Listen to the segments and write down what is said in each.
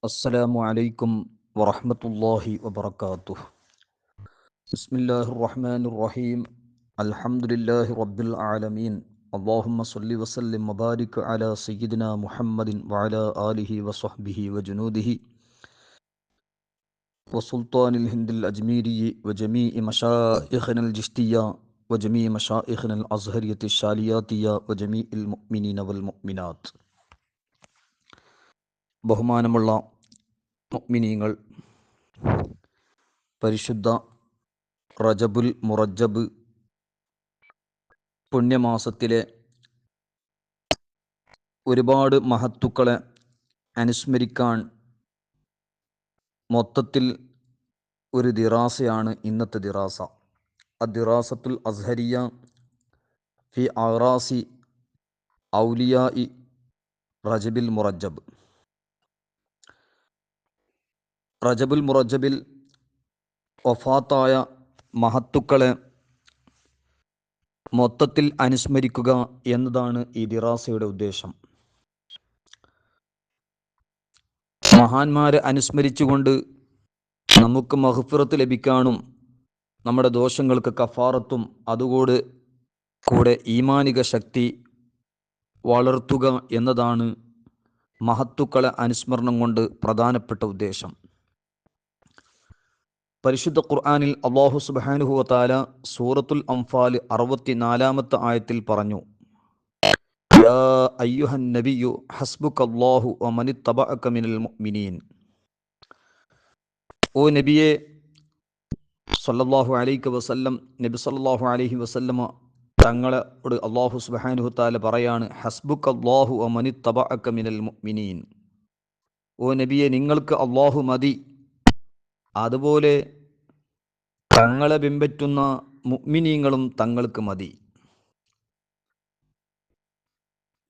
السلام عليكم ورحمة الله وبركاته. بسم الله الرحمن الرحيم. الحمد لله رب العالمين. اللهم صل وسلم وبارك على سيدنا محمد وعلى آله وصحبه وجنوده وسلطان الهند الأجميري وجميع مشائخنا الجشتية وجميع مشائخنا الأزهرية الشالياتية وجميع المؤمنين والمؤمنات. ബഹുമാനമുള്ള മുഅ്മിനീങ്ങൾ, പരിശുദ്ധ റജബുൽ മുറജ്ജബ് പുണ്യമാസത്തിലെ ഒരുപാട് മഹത്തുക്കളെ അനുസ്മരിക്കാൻ മൊത്തത്തിൽ ഒരു ദിറാസയാണ് ഇന്നത്തെ ദിറാസ. അദ്ദിറാസത്തുൽ അസ്ഹരിയ ഫി അറാസി ഔലിയാഇ റജബിൽ മുറജ്ജബ്. റജബുൽ മുറജ്ജബിൽ വഫാത്തായ മഹത്തുക്കളെ മൊത്തത്തിൽ അനുസ്മരിക്കുക എന്നതാണ് ഈ ദിറാസയുടെ ഉദ്ദേശം. മഹാന്മാരെ അനുസ്മരിച്ചുകൊണ്ട് നമുക്ക് മഗ്ഫിറത്ത് ലഭിക്കാനും നമ്മുടെ ദോഷങ്ങൾക്ക് കഫാറത്തും അതുകൂടെ കൂടെ ഈമാനിക ശക്തി വളർത്തുക എന്നതാണ് മഹത്തുക്കളെ അനുസ്മരണം കൊണ്ട് പ്രധാനപ്പെട്ട ഉദ്ദേശം. പരിശുദ്ധ ഖുർആനിൽ അല്ലാഹു സുബ്ഹാനഹു വ തആല സൂറത്തുൽ അംഫാൽ 64-ാമത്തെ ആയത്തിൽ പറഞ്ഞു, യാ അയ്യുഹൻ നബിയ്യു ഹസ്ബുകല്ലാഹു വമനിത്തബഅക മിനൽ മുഅ്മിനീൻ. ഓ നബിയെ സല്ലല്ലാഹു അലൈഹി വസല്ലം, നബി സല്ലല്ലാഹു അലൈഹി വസല്ലമ തങ്ങളോട് അല്ലാഹു സുബ്ഹാനഹു വ തആല പറയാണ്, ഹസ്ബുകല്ലാഹു വമനിത്തബഅക മിനൽ മുഅ്മിനീൻ. ഓ നബിയെ, നിങ്ങൾക്ക് അല്ലാഹു മതി, അതുപോലെ തങ്ങളെ പിൻപറ്റുന്ന മുഅ്മിനീങ്ങളും തങ്ങൾക്ക് മതി.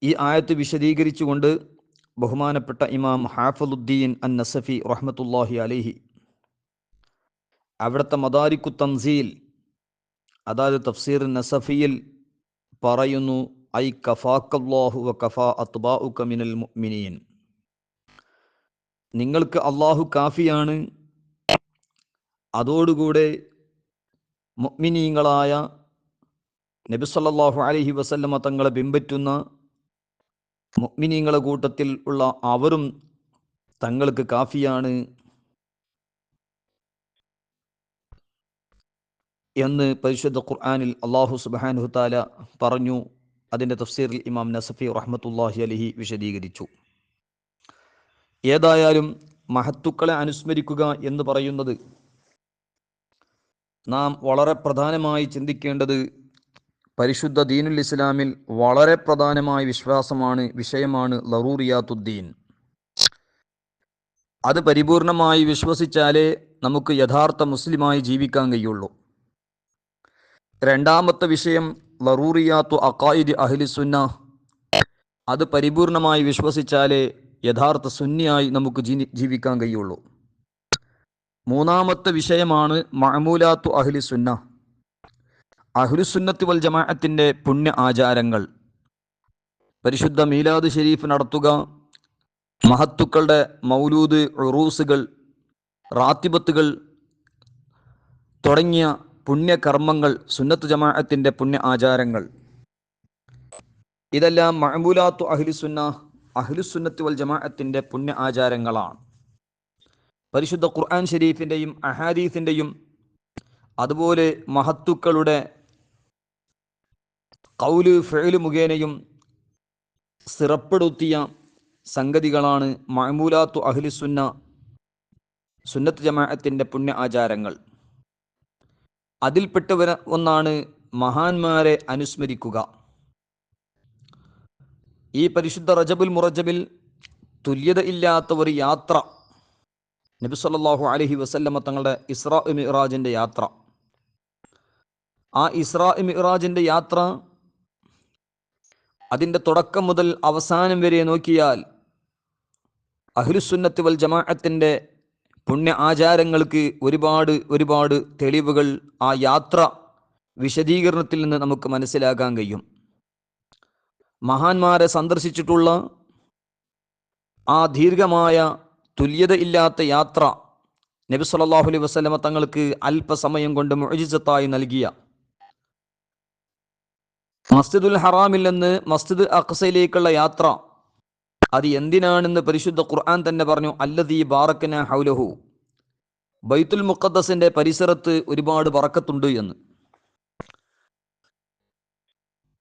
ഈ ആയത്ത് വിശദീകരിച്ചുകൊണ്ട് ബഹുമാനപ്പെട്ട ഇമാം ഹാഫിളുദ്ദീൻ അൻ നസഫി റഹ്മത്തുള്ളാഹി അലൈഹി അവിടുത്തെ മദാരിക്കു തൻസീൽ, അതായത് തഫ്സീർ നസഫിയിൽ പറയുന്നു, ഐ കഫാക്കല്ലാഹു വ കഫാ അത്ബാഉക മിനൽ മുഅ്മിനീൻ. നിങ്ങൾക്ക് അല്ലാഹു കാഫിയാണ്, അതോടുകൂടെ മുഅ്മിനീങ്ങളായ നബി സല്ലല്ലാഹു അലൈഹി വസല്ലമ തങ്ങളെ പിൻപറ്റുന്ന മുഅ്മിനീങ്ങളെ കൂട്ടത്തിൽ ഉള്ള അവരും തങ്ങൾക്ക് കാഫിയാണ് എന്ന് പരിശുദ്ധ ഖുർആനിൽ അല്ലാഹു സുബ്ഹാനഹു തആല പറഞ്ഞു. അതിൻ്റെ തഫ്സീറിൽ ഇമാം നസഫി റഹ്മത്തുള്ളാഹി അലൈഹി വിശദീകരിച്ചു. ഏതായാലും മഹത്തുക്കളെ അനുസ്മരിക്കുക എന്ന് പറയുന്നത് നാം വളരെ പ്രധാനമായി ചിന്തിക്കേണ്ടത് പരിശുദ്ധ ദീനുൽ ഇസ്ലാമിൽ വളരെ പ്രധാനമായ വിഷയമാണ് ലറൂറിയാത്തുദ്ദീൻ. അത് പരിപൂർണമായി വിശ്വസിച്ചാലേ നമുക്ക് യഥാർത്ഥ മുസ്ലിമായി ജീവിക്കാൻ കഴിയുള്ളൂ. രണ്ടാമത്തെ വിഷയം ലറൂറിയാത്തു അഖായിദ് അഹ്ലി സുന്ന. അത് പരിപൂർണമായി വിശ്വസിച്ചാലേ യഥാർത്ഥ സുന്നിയായി നമുക്ക് ജീവിക്കാൻ കഴിയുള്ളൂ. മൂന്നാമത്തെ വിഷയമാണ് മഅമൂലാത്തു അഹ്ലി സുന്ന, അഹ്ലുസുന്നത്തി വൽ ജമാഅത്തിൻ്റെ പുണ്യ ആചാരങ്ങൾ. പരിശുദ്ധ മീലാദ് ഷരീഫ് നടത്തുക, മഹത്തുക്കളുടെ മൗലൂദ്, ഉറൂസുകൾ, റാത്തിബത്തുകൾ തുടങ്ങിയ പുണ്യകർമ്മങ്ങൾ, സുന്നത്ത് ജമാഅത്തിൻ്റെ പുണ്യ ആചാരങ്ങൾ, ഇതെല്ലാം മഅമൂലാത്തു അഹ്ലി സുന്ന, അഹ്ലുസുന്നത്തി വൽ ജമാഅത്തിൻ്റെ പുണ്യ ആചാരങ്ങളാണ്. പരിശുദ്ധ ഖുർആൻ ഷരീഫിൻ്റെയും അഹാദീസിൻ്റെയും അതുപോലെ മഹത്തുക്കളുടെ ഖൗല് ഫിഅല് മുഖേനയും സ്ഥിരപ്പെടുത്തിയ സംഗതികളാണ് മഅമൂലാത്തു അഹ്ലി സുന്ന, സുന്നത്ത് ജമാഅത്തിൻ്റെ പുണ്യ ആചാരങ്ങൾ. അതിൽപ്പെട്ട ഒന്നാണ് മഹാന്മാരെ അനുസ്മരിക്കുക. ഈ പരിശുദ്ധ റജബുൽ മുറജ്ജബിൽ തുല്യത ഇല്ലാത്ത ഒരു യാത്ര, നബി സല്ലല്ലാഹു അലൈഹി വസല്ലമ തങ്ങളുടെ ഇസ്രാ മിഅ്റാജിൻ്റെ യാത്ര. ആ ഇസ്രാ മിഅ്റാജിൻ്റെ യാത്ര അതിൻ്റെ തുടക്കം മുതൽ അവസാനം വരെ നോക്കിയാൽ അഹ്ലുസുന്നത്തി വൽ ജമാഅത്തിൻ്റെ പുണ്യ ആചാരങ്ങൾക്ക് ഒരുപാട് തെളിവുകൾ ആ യാത്ര വിശദീകരണത്തിൽ നിന്ന് നമുക്ക് മനസ്സിലാക്കാൻ കഴിയും. മഹാന്മാരെ സന്ദർശിച്ചിട്ടുള്ള ആ ദീർഘമായ തുല്യതയില്ലാത്ത യാത്ര നബി സല്ലല്ലാഹു അലൈഹി വസല്ലമ തങ്ങൾക്ക് അല്പസമയം കൊണ്ട് മുഅ്ജിസത്തായി നൽകിയ മസ്ജിദുൽ ഹറാമിൽ നിന്ന് മസ്ജിദ് അഖ്സയിലേക്കുള്ള യാത്ര, അത് എന്തിനാണെന്ന് പരിശുദ്ധ ഖുർആൻ തന്നെ പറഞ്ഞു. അല്ലദീ ബാറക്നാ ഹൗലഹു, ബൈത്തുൽ മുഖദ്ദസിന്റെ പരിസരത്ത് ഒരുപാട് ബറക്കത്തുണ്ട് എന്ന്.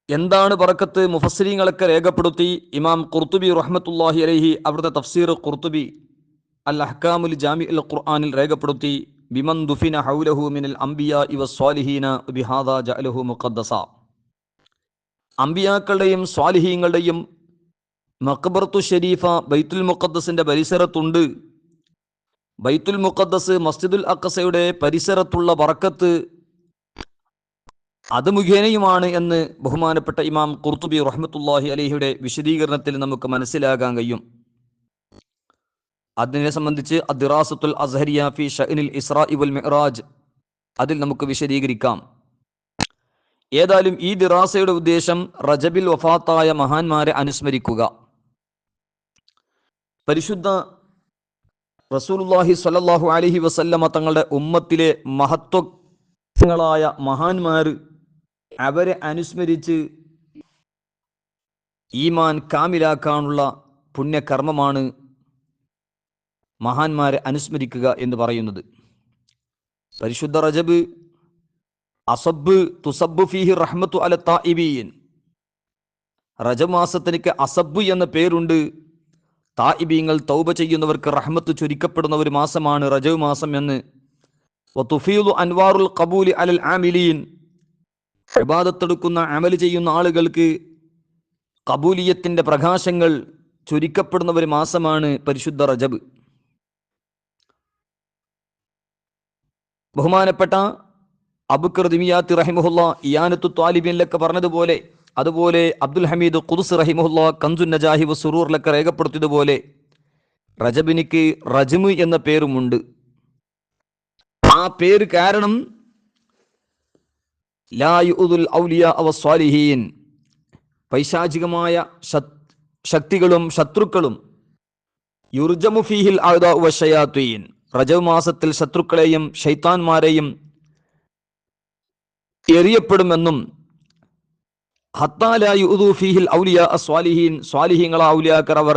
എന്താണ് ബറക്കത്ത്? മുഫസ്സിരീങ്ങളൊക്കെ രേഖപ്പെടുത്തി. ഇമാം ഖുർത്തുബി റഹ്മത്തുള്ളാഹി അലൈഹി അവിടുത്തെ തഫ്സീർ ഖുർത്തുബി അൽ അഹ്കാമുൽ ജാമിഉൽ ഖുർആനിൽ രേഖപ്പെടുത്തി, ബിമൻ ദുഫിന ഹൗലഹു മിനൽ അംബിയാഇ വസ്സാലിഹീന ബിഹാദാ ജഅലഹു മുഖദ്ദസ. അംബിയാക്കളുടെയും സ്വാലിഹീങ്ങളുടെയും മഖ്ബറത്തു ഷരീഫ ബൈത്തുൽ മുഖദ്ദസിന്റെ പരിസരത്തുണ്ട്. ബൈത്തുൽ മുഖദ്ദസ് മസ്ജിദുൽ അഖ്സയുടെ പരിസരത്തുള്ള ബറക്കത്ത് അത് മുഖേനയുമാണ് എന്ന് ബഹുമാനപ്പെട്ട ഇമാം ഖുർത്തുബി റഹ്മത്തുള്ളാഹി അലൈഹിയുടെ വിശദീകരണത്തിൽ നമുക്ക് മനസ്സിലാകാൻ കഴിയും. അതിനെ സംബന്ധിച്ച് അദ്ദിറാസത്തുൽ അസ്ഹരിയ ഫി ഷഅനിൽ ഇസ്രാഇ വൽ മിഅ്റാജ്, അതിൽ നമുക്ക് വിശദീകരിക്കാം. ഏതായാലും ഈ ദിറാസയുടെ ഉദ്ദേശം റജബിൽ വഫാത്തായ മഹാന്മാരെ അനുസ്മരിക്കുക. പരിശുദ്ധ റസൂലുള്ളാഹി സ്വല്ലല്ലാഹു അലൈഹി വസല്ലമ തങ്ങളുടെ ഉമ്മത്തിലെ മഹത്വങ്ങളായ മഹാന്മാർ, അവരെ അനുസ്മരിച്ച് ഈമാൻ കാമിലാക്കാനുള്ള പുണ്യകർമ്മമാണ് മഹാന്മാരെ അനുസ്മരിക്കുക എന്ന് പറയുന്നത്. പരിശുദ്ധ റജബ് അസബ് തുസബ്ബു ഫീഹി റഹ്മത്തു അല താഇബീൻ, റജബ് മാസത്തിനൊക്കെ അസബ് എന്ന പേരുണ്ട്. താഇബീങ്ങൾ തൗബ ചെയ്യുന്നവർക്ക് റഹ്മത്ത് ചൊരിക്കപ്പെടുന്ന ഒരു മാസമാണ് റജബ് മാസം എന്ന്. വതുഫീദു അൻവാറുൽ ഖബൂലി അലൽ ആമിലീൻ, ഇബാദത്തെടുക്കുന്ന അമൽ ചെയ്യുന്ന ആളുകൾക്ക് ഖബൂലിയത്തിന്റെ പ്രകാശങ്ങൾ ചൊരിക്കപ്പെടുന്ന ഒരു മാസമാണ് പരിശുദ്ധ റജബ്. ബഹുമാനപ്പെട്ട അബൂബക്കർ ദിമിയാത്തി റഹിമഹുല്ലാ ഇയാനത്തു ത്വാലിബീനിലൊക്കെ പറഞ്ഞതുപോലെ, അതുപോലെ അബ്ദുൽ ഹമീദ് ഖുദ്സ് റഹിമഹുല്ലാ കൻസുൻ നജാഹി വസുറൂറിലൊക്കെ രേഖപ്പെടുത്തിയതുപോലെ, റജബിനിക്ക് റജ്മ് എന്ന പേരുമുണ്ട്. ആ പേര് കാരണം ലാ യുഉദുൽ ഔലിയാ വസ്സാലിഹീൻ, പൈശാചികമായ ശക്തികളും ശത്രുക്കളും, യുർജമു ഫീഹിൽ അഅദാഉ വശയാത്തീൻ, റജബ് മാസത്തിൽ ശത്രുക്കളെയും ശൈത്താന്മാരെയും എറിയപ്പെടുമെന്നും, ഹത്താ ലാ യുഉദു ഫീഹിൽ ഔലിയാ അസ്വാലിഹീൻ, സ്വാലിഹീങ്ങളാ ഔലിയാക്കർ അവർ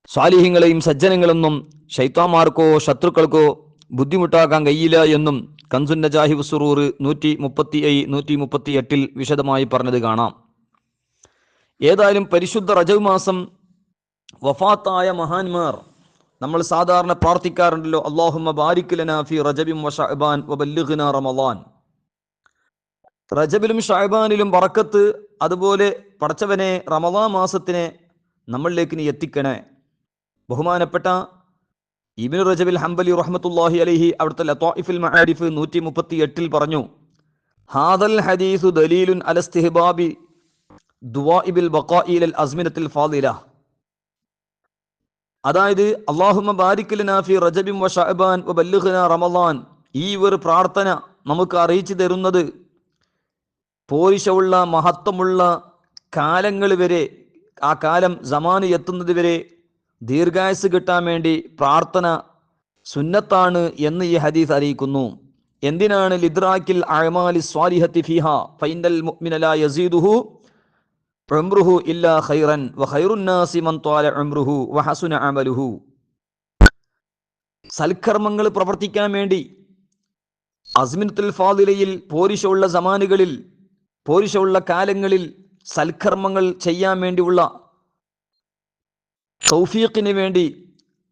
സ്വാലിഹീങ്ങളെയും സജ്ജനങ്ങളെന്നും ശൈത്താന്മാർക്കോ ശത്രുക്കൾക്കോ ബുദ്ധിമുട്ടാക്കാൻ കഴിയില്ല എന്നും കൻസുൻ നജാഹി വസുറൂർ 137-138 വിശദമായി പറഞ്ഞത് കാണാം. ഏതായാലും പരിശുദ്ധ റജബ് മാസം വഫാത്തായ മഹാന്മാർ, നമ്മൾ സാധാരണ പ്രാർത്ഥിക്കാറുണ്ടല്ലോ, അല്ലാഹുമ്മ ബാരിക് ലനാ ഫീ റജബിൻ വ ശഅബാൻ വബല്ലിഗ്നാ റമളാൻ. റജബിലും ഷഅബാനിലും ബറക്കത്ത്, അതുപോലെ പടച്ചവനെ റമളാൻ മാസത്തിനെ നമ്മളിലേക്ക് നീ എത്തിക്കണേ. ബഹുമാനപ്പെട്ട ഇബ്നു റജബിൽ ഹംബലി റഹ്മത്തുള്ളാഹി അലൈഹി അവിടുത്തെ ലത്വാഇഫുൽ മആരിഫ് 138 പറഞ്ഞു, ഹാദൽ ഹദീസു ദലീലുൻ അല ഇസ്തിഹ്ബാബി ദുആഇബിൽ ബഖാഇ ലൽ അസ്മിനത്തിൽ ഫാദില. അതായത് അല്ലാഹുമ്മ ബാരിക് ലനാ ഫീ റജബിൻ വ ശഅബാൻ വബല്ലിഗ്നാ റമളാൻ, ഈ ഒരു പ്രാർത്ഥന നമുക്ക് അറിയിച്ചു തരുന്നത് പോരിശമുള്ള മഹത്വമുള്ള കാലങ്ങൾ വരെ, ആ കാലം സമാന് എത്തുന്നത് വരെ ദീർഘായുസ് കിട്ടാൻ വേണ്ടി പ്രാർത്ഥന സുന്നത്താണ് എന്ന് ഈ ഹദീസ് അറിയിക്കുന്നു. എന്തിനാണ്? ലിദ്റാക്കിൽ അഅമാലി സ്വാലിഹത്തി ഫീഹാ ഫഇന്നൽ മുഅ്മിന ലാ യസീദുഹു ഉംറുഹു ഇല്ലാ ഖൈറൻ വ ഖൈറുൻ നാസി മൻ ത്വാല ഉംറുഹു വ ഹസുന അമലുഹു. സൽക്കർമ്മങ്ങൾ പ്രവർത്തിക്കാൻ വേണ്ടി അസ്മിനത്തുൽ ഫാദിലയിൽ, പോരിശമുള്ള സമാനുകളിൽ, പോരിശമുള്ള കാലങ്ങളിൽ സൽക്കർമ്മങ്ങൾ ചെയ്യാൻ വേണ്ടിയുള്ള തൗഫീഖിന് വേണ്ടി,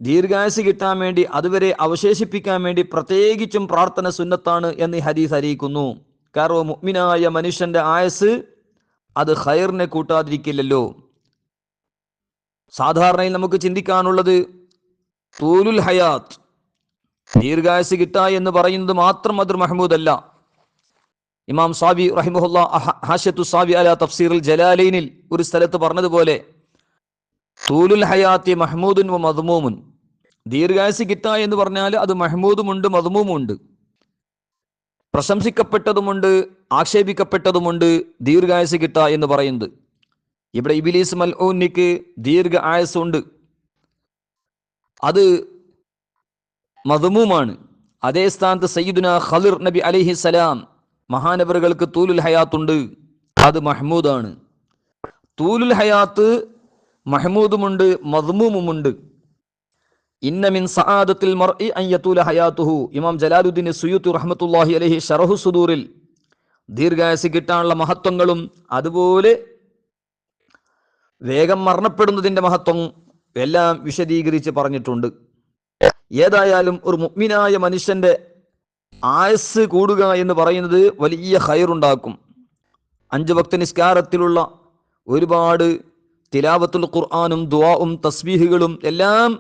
ദീർഘായുസ് കിട്ടാൻ വേണ്ടി, അതുവരെ അവശേഷിപ്പിക്കാൻ വേണ്ടി പ്രത്യേകിച്ചും പ്രാർത്ഥന സുന്നത്താണ് എന്ന് ഈ ഹദീസ് അറിയിക്കുന്നു. കാരണം മുഅ്മിനായ മനുഷ്യന്റെ ആയസ് അത് ഖൈറിനെ കൂട്ടാതിരിക്കില്ലല്ലോ. സാധാരണയിൽ നമുക്ക് ചിന്തിക്കാനുള്ളത് തൂലുൽ ഹയാത്ത്, ദീർഘായുസ് കിട്ടാ എന്ന് പറയുന്നത് മാത്രം അത് മഹ്മൂദല്ല. ഇമാം സാബി റഹിമഹുല്ലാ ഹാശിയത്തു സാബി അലാ തഫ്സീറുൽ ജലാലൈനിൽ ഒരു സ്ഥലത്ത് പറഞ്ഞതുപോലെ, തൂലുൽ ഹയാത്തി മഹ്മൂദുൻ വ മദ്മൂമുൻ, ദീർഘായുസ് കിട്ടാ എന്ന് പറഞ്ഞാൽ അത് മഹ്മൂദുമുണ്ട് മദ്മൂമുണ്ട്, പ്രശംസിക്കപ്പെട്ടതുമുണ്ട് ആക്ഷേപിക്കപ്പെട്ടതുമുണ്ട് ദീർഘായുസ് കിട്ടാ എന്ന് പറയുന്നത്. ഇവിടെ ഇബ്ലീസ് മൽഊനിക്ക് ദീർഘ ആയുസ്സുണ്ട്. അത് മദ്മൂമാണ്. അതേ സ്ഥാനത്ത് സയ്യിദുന ഖളിർ നബി അലൈഹിസ്സലാം മഹാനവറുകൾക്ക് തൂലുൽ ഹയാത്തുണ്ട്, അത് മഹ്മൂദാണ്. തൂലുൽ ഹയാത്ത് മഹ്മൂദുമുണ്ട്, മദ്മൂമുമുണ്ട്. ഇന്ന മിൻ സആദത്തിൽ മർഇ അൻ യതൂല ഹയാത്തുഹു. ഇമാം ജലാലുദ്ദീൻ സുയൂത്തി റഹ്മത്തുള്ളാഹി അലൈഹി ശറഹു സുദൂറിൽ ദീർഘായുസ് കിട്ടാനുള്ള മഹത്വങ്ങളും അതുപോലെ വേഗം മരണപ്പെടുന്നതിൻ്റെ മഹത്വം എല്ലാം വിശദീകരിച്ച് പറഞ്ഞിട്ടുണ്ട്. ഏതായാലും ഒരു മുഅ്മിനായ മനുഷ്യന്റെ ആയുസ് കൂടുക എന്ന് പറയുന്നത് വലിയ ഖൈറുണ്ടാക്കും. 5 വക്ത നിസ്കാരത്തിലുള്ള ഒരുപാട് തിലാവത്തുൽ ഖുർആനും ദുആഉം തസ്ബീഹുകളും എല്ലാം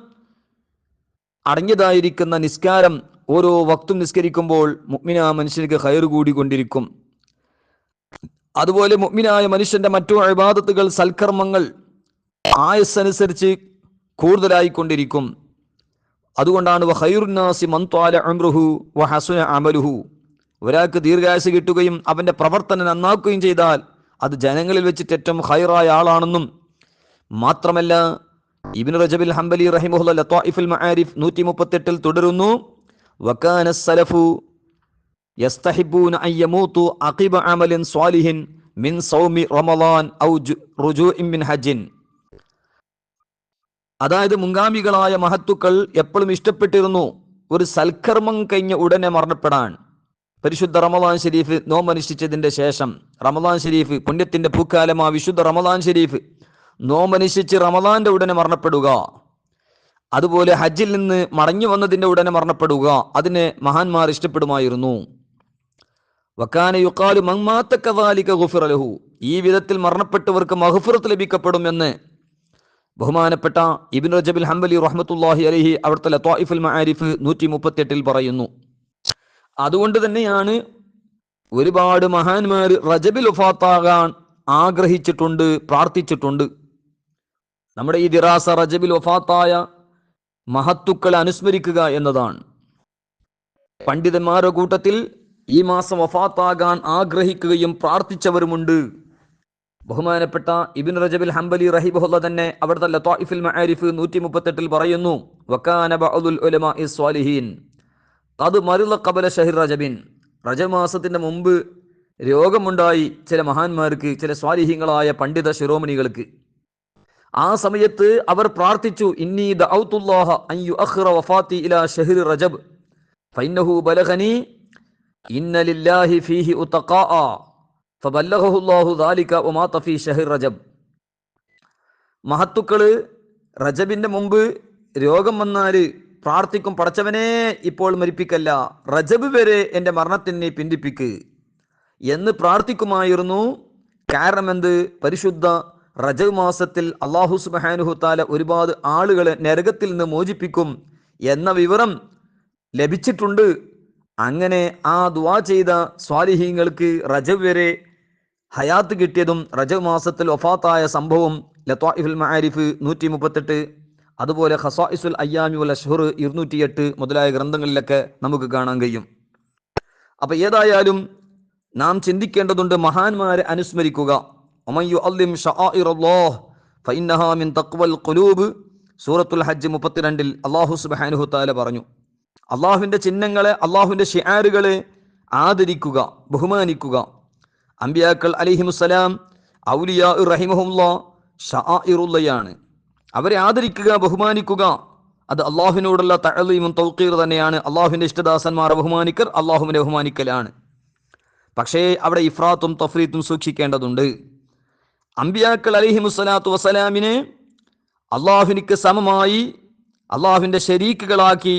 അടങ്ങിയതായിരിക്കുന്ന നിസ്കാരം ഓരോ വക്തും നിസ്കരിക്കുമ്പോൾ മുഅ്മിനായ മനുഷ്യർക്ക് ഖൈർ കൂടിക്കൊണ്ടിരിക്കും. അതുപോലെ മുഅ്മിനായ മനുഷ്യന്റെ മറ്റു ഇബാദത്തുകൾ, സൽക്കർമ്മങ്ങൾ ആയുസ്സനുസരിച്ച് കൂടുതലായിക്കൊണ്ടിരിക്കും. അതുകൊണ്ടാണ് വഖൈറുൻ നാസി മൻ ത്വാല ഉംറുഹു വഹസുന അമലുഹു. ഒരാൾക്ക് ദീർഘായുസ് കിട്ടുകയും അവന്റെ പ്രവർത്തനം നന്നാക്കുകയും ചെയ്താൽ അത് ജനങ്ങളിൽ വെച്ചിട്ട് ഏറ്റവും ഖൈറായ ആളാണെന്നും മാത്രമല്ല, ഇബ്നു റജബിൽ ഹംബലി റഹിമഹുല്ലാഹ് ലത്വായിഫുൽ മആരിഫ് 138 തുടരുന്നു, വകാന സലഫു യസ്തഹിബൂന അൻ യമൂതു അഖിബ അമലിൻ സ്വാലിഹിൻ മിൻ സൗമി റമളാൻ ഔ റുജൂഇൻ മിൻ ഹജ്ജിൻ. അതായത് മുൻഗാമികളായ മഹത്തുക്കൾ എപ്പോഴും ഇഷ്ടപ്പെട്ടിരുന്നു ഒരു സൽക്കർമ്മം കഴിഞ്ഞ ഉടനെ മരണപ്പെടാൻ. പരിശുദ്ധ റമളാൻ ഷരീഫ് നോമ്പനുഷ്ഠിച്ചതിന്റെ ശേഷം, റമളാൻ ഷരീഫ് പുണ്യത്തിന്റെ പൂക്കാലമാ വിശുദ്ധ റമളാൻ ഷരീഫ് നോമ്പനുഷ്ഠിച്ച് റമളാന്റെ ഉടനെ മരണപ്പെടുക, അതുപോലെ ഹജ്ജിൽ നിന്ന് മടങ്ങി വന്നതിന്റെ ഉടനെ മരണപ്പെടുക, അതിനെ മഹാന്മാർ ഇഷ്ടപ്പെടുമായിരുന്നു. വകാന യുഖാലു മൻ മാത കദാലിക ഗുഫിറ ലഹു. ഈ വിധത്തിൽ മരണപ്പെട്ടവർക്ക് മഗ്ഫിറത്ത് ലഭിക്കപ്പെടുമെന്ന് ബഹുമാനപ്പെട്ട ഇബ്നു റജബിൽ ഹംബലി റഹ്മത്തുള്ളാഹി അലൈഹി അവിടുത്തെ ലത്വായിഫുൽ മആരിഫ് 138 പറയുന്നു. അതുകൊണ്ട് തന്നെയാണ് ഒരുപാട് മഹാന്മാർ റജബിൽ വഫാത്താകാൻ ആഗ്രഹിച്ചിട്ടുണ്ട്, പ്രാർത്ഥിച്ചിട്ടുണ്ട്. നമ്മുടെ ഈ ദിറാസ റജബിൽ വഫാത്തായ മഹത്തുക്കളെ അനുസ്മരിക്കുക എന്നതാണ്. പണ്ഡിതന്മാരുടെ കൂട്ടത്തിൽ ഈ മാസം വഫാത്താകാൻ ആഗ്രഹിക്കുകയും പ്രാർത്ഥിച്ചവരുമുണ്ട്. ബഹുമാനപ്പെട്ട ഇബ്നു റജബിൽ ഹംബലി റഹിമഹുല്ലാഹ് തന്നെ അവിടുത്തെ ലത്വായിഫുൽ മആരിഫ് 138 പറയുന്നു, വകാന ബഅദുൽ ഉലമാഇ സ്വാലിഹീൻ ഖദ് മറിള ഖബല ശഹ്ർ റജബിൻ. റജബ് മാസത്തിന്റെ മുമ്പ് രോഗമുണ്ടായി ചില മഹാന്മാർക്ക്, ചില സ്വാലിഹീങ്ങളായ പണ്ഡിത ശിരോമണികൾക്ക്. ആ സമയത്ത് അവർ പ്രാർത്ഥിച്ചു, ഇന്നി ദഅൗതുല്ലാഹ അൻ യുഅഖിറ വഫാത്തി ഇലാ ശഹ്ർ റജബ് ഫഇന്നഹു ബലഗനി ഇന്ന ലില്ലാഹി ഫീഹി ഉതഖാഅ ഫബല്ലഗഹു അല്ലാഹു ദാലിക വമാത ഫീ ശഹ്ർ റജബ്. മഹത്തുക്കള് റജബിന്റെ മുമ്പ് രോഗം വന്നാല് പ്രാർത്ഥിക്കും, പടച്ചവനെ ഇപ്പോൾ മരിപ്പിക്കല്ല, റജബ് വരെ എൻ്റെ മരണത്തിനെ പിന്തിപ്പിക്ക് എന്ന് പ്രാർത്ഥിക്കുമായിരുന്നു. കാരണം എന്ത്? പരിശുദ്ധ റജബ് മാസത്തിൽ അല്ലാഹു സുബ്ഹാനഹു തആല ഒരുപാട് ആളുകളെ നരകത്തിൽ നിന്ന് മോചിപ്പിക്കും എന്ന വിവരം ലഭിച്ചിട്ടുണ്ട്. അങ്ങനെ ആ ദുആ ചെയ്ത സ്വാലിഹീങ്ങൾക്ക് റജബ് വരെ ഹയാത്ത് കിട്ടിയതും റജബ് മാസത്തിൽ വഫാത്തായ സംഭവം ലത്വായിഫുൽ മആരിഫ് 138, അതുപോലെ ഖസായിസുൽ അയ്യാമി വൽ അശ്ഹുർ 208 മുതലായ ഗ്രന്ഥങ്ങളിലൊക്കെ നമുക്ക് കാണാൻ കഴിയും. അപ്പൊ ഏതായാലും നാം ചിന്തിക്കേണ്ടതുണ്ട്, മഹാന്മാരെ അനുസ്മരിക്കുക. വമൻ യുഅല്ലിം ശആഇറല്ലാഹ് ഫഇന്നഹാ മിൻ തഖ്വൽ ഖുലൂബ്. സൂറത്തുൽ ഹജ്ജ് 32 അല്ലാഹു സുബ്ഹാനഹു തആല പറഞ്ഞു, അള്ളാഹുവിന്റെ ചിഹ്നങ്ങളെ, അള്ളാഹുവിന്റെ ഷിആറുകളെ ആദരിക്കുക, ബഹുമാനിക്കുക. അംബിയാക്കൾ അലൈഹിമുസ്സലാം, ഔലിയാ റഹിമഹുല്ലാഹ് ശആഇറുള്ളയാണ്. അവരെ ആദരിക്കുക, ബഹുമാനിക്കുക, അത് അള്ളാഹുവിനോടുള്ള തഅലീമും തൗഖീർ തന്നെയാണ്. അള്ളാഹുവിന്റെ ഇഷ്ടദാസന്മാരെ ബഹുമാനിക്കൽ അള്ളാഹുവിനെ ബഹുമാനിക്കലാണ്. പക്ഷേ അവിടെ ഇഫ്രാത്തും തഫ്രീത്തും സൂക്ഷിക്കേണ്ടതുണ്ട്. അംബിയാക്കൾ അലൈഹിമുസ്സലാത്തു വസ്സലാമിനെ അള്ളാഹുവിനിക്ക് സമമായി അള്ളാഹുവിന്റെ ശരീക്കുകളാക്കി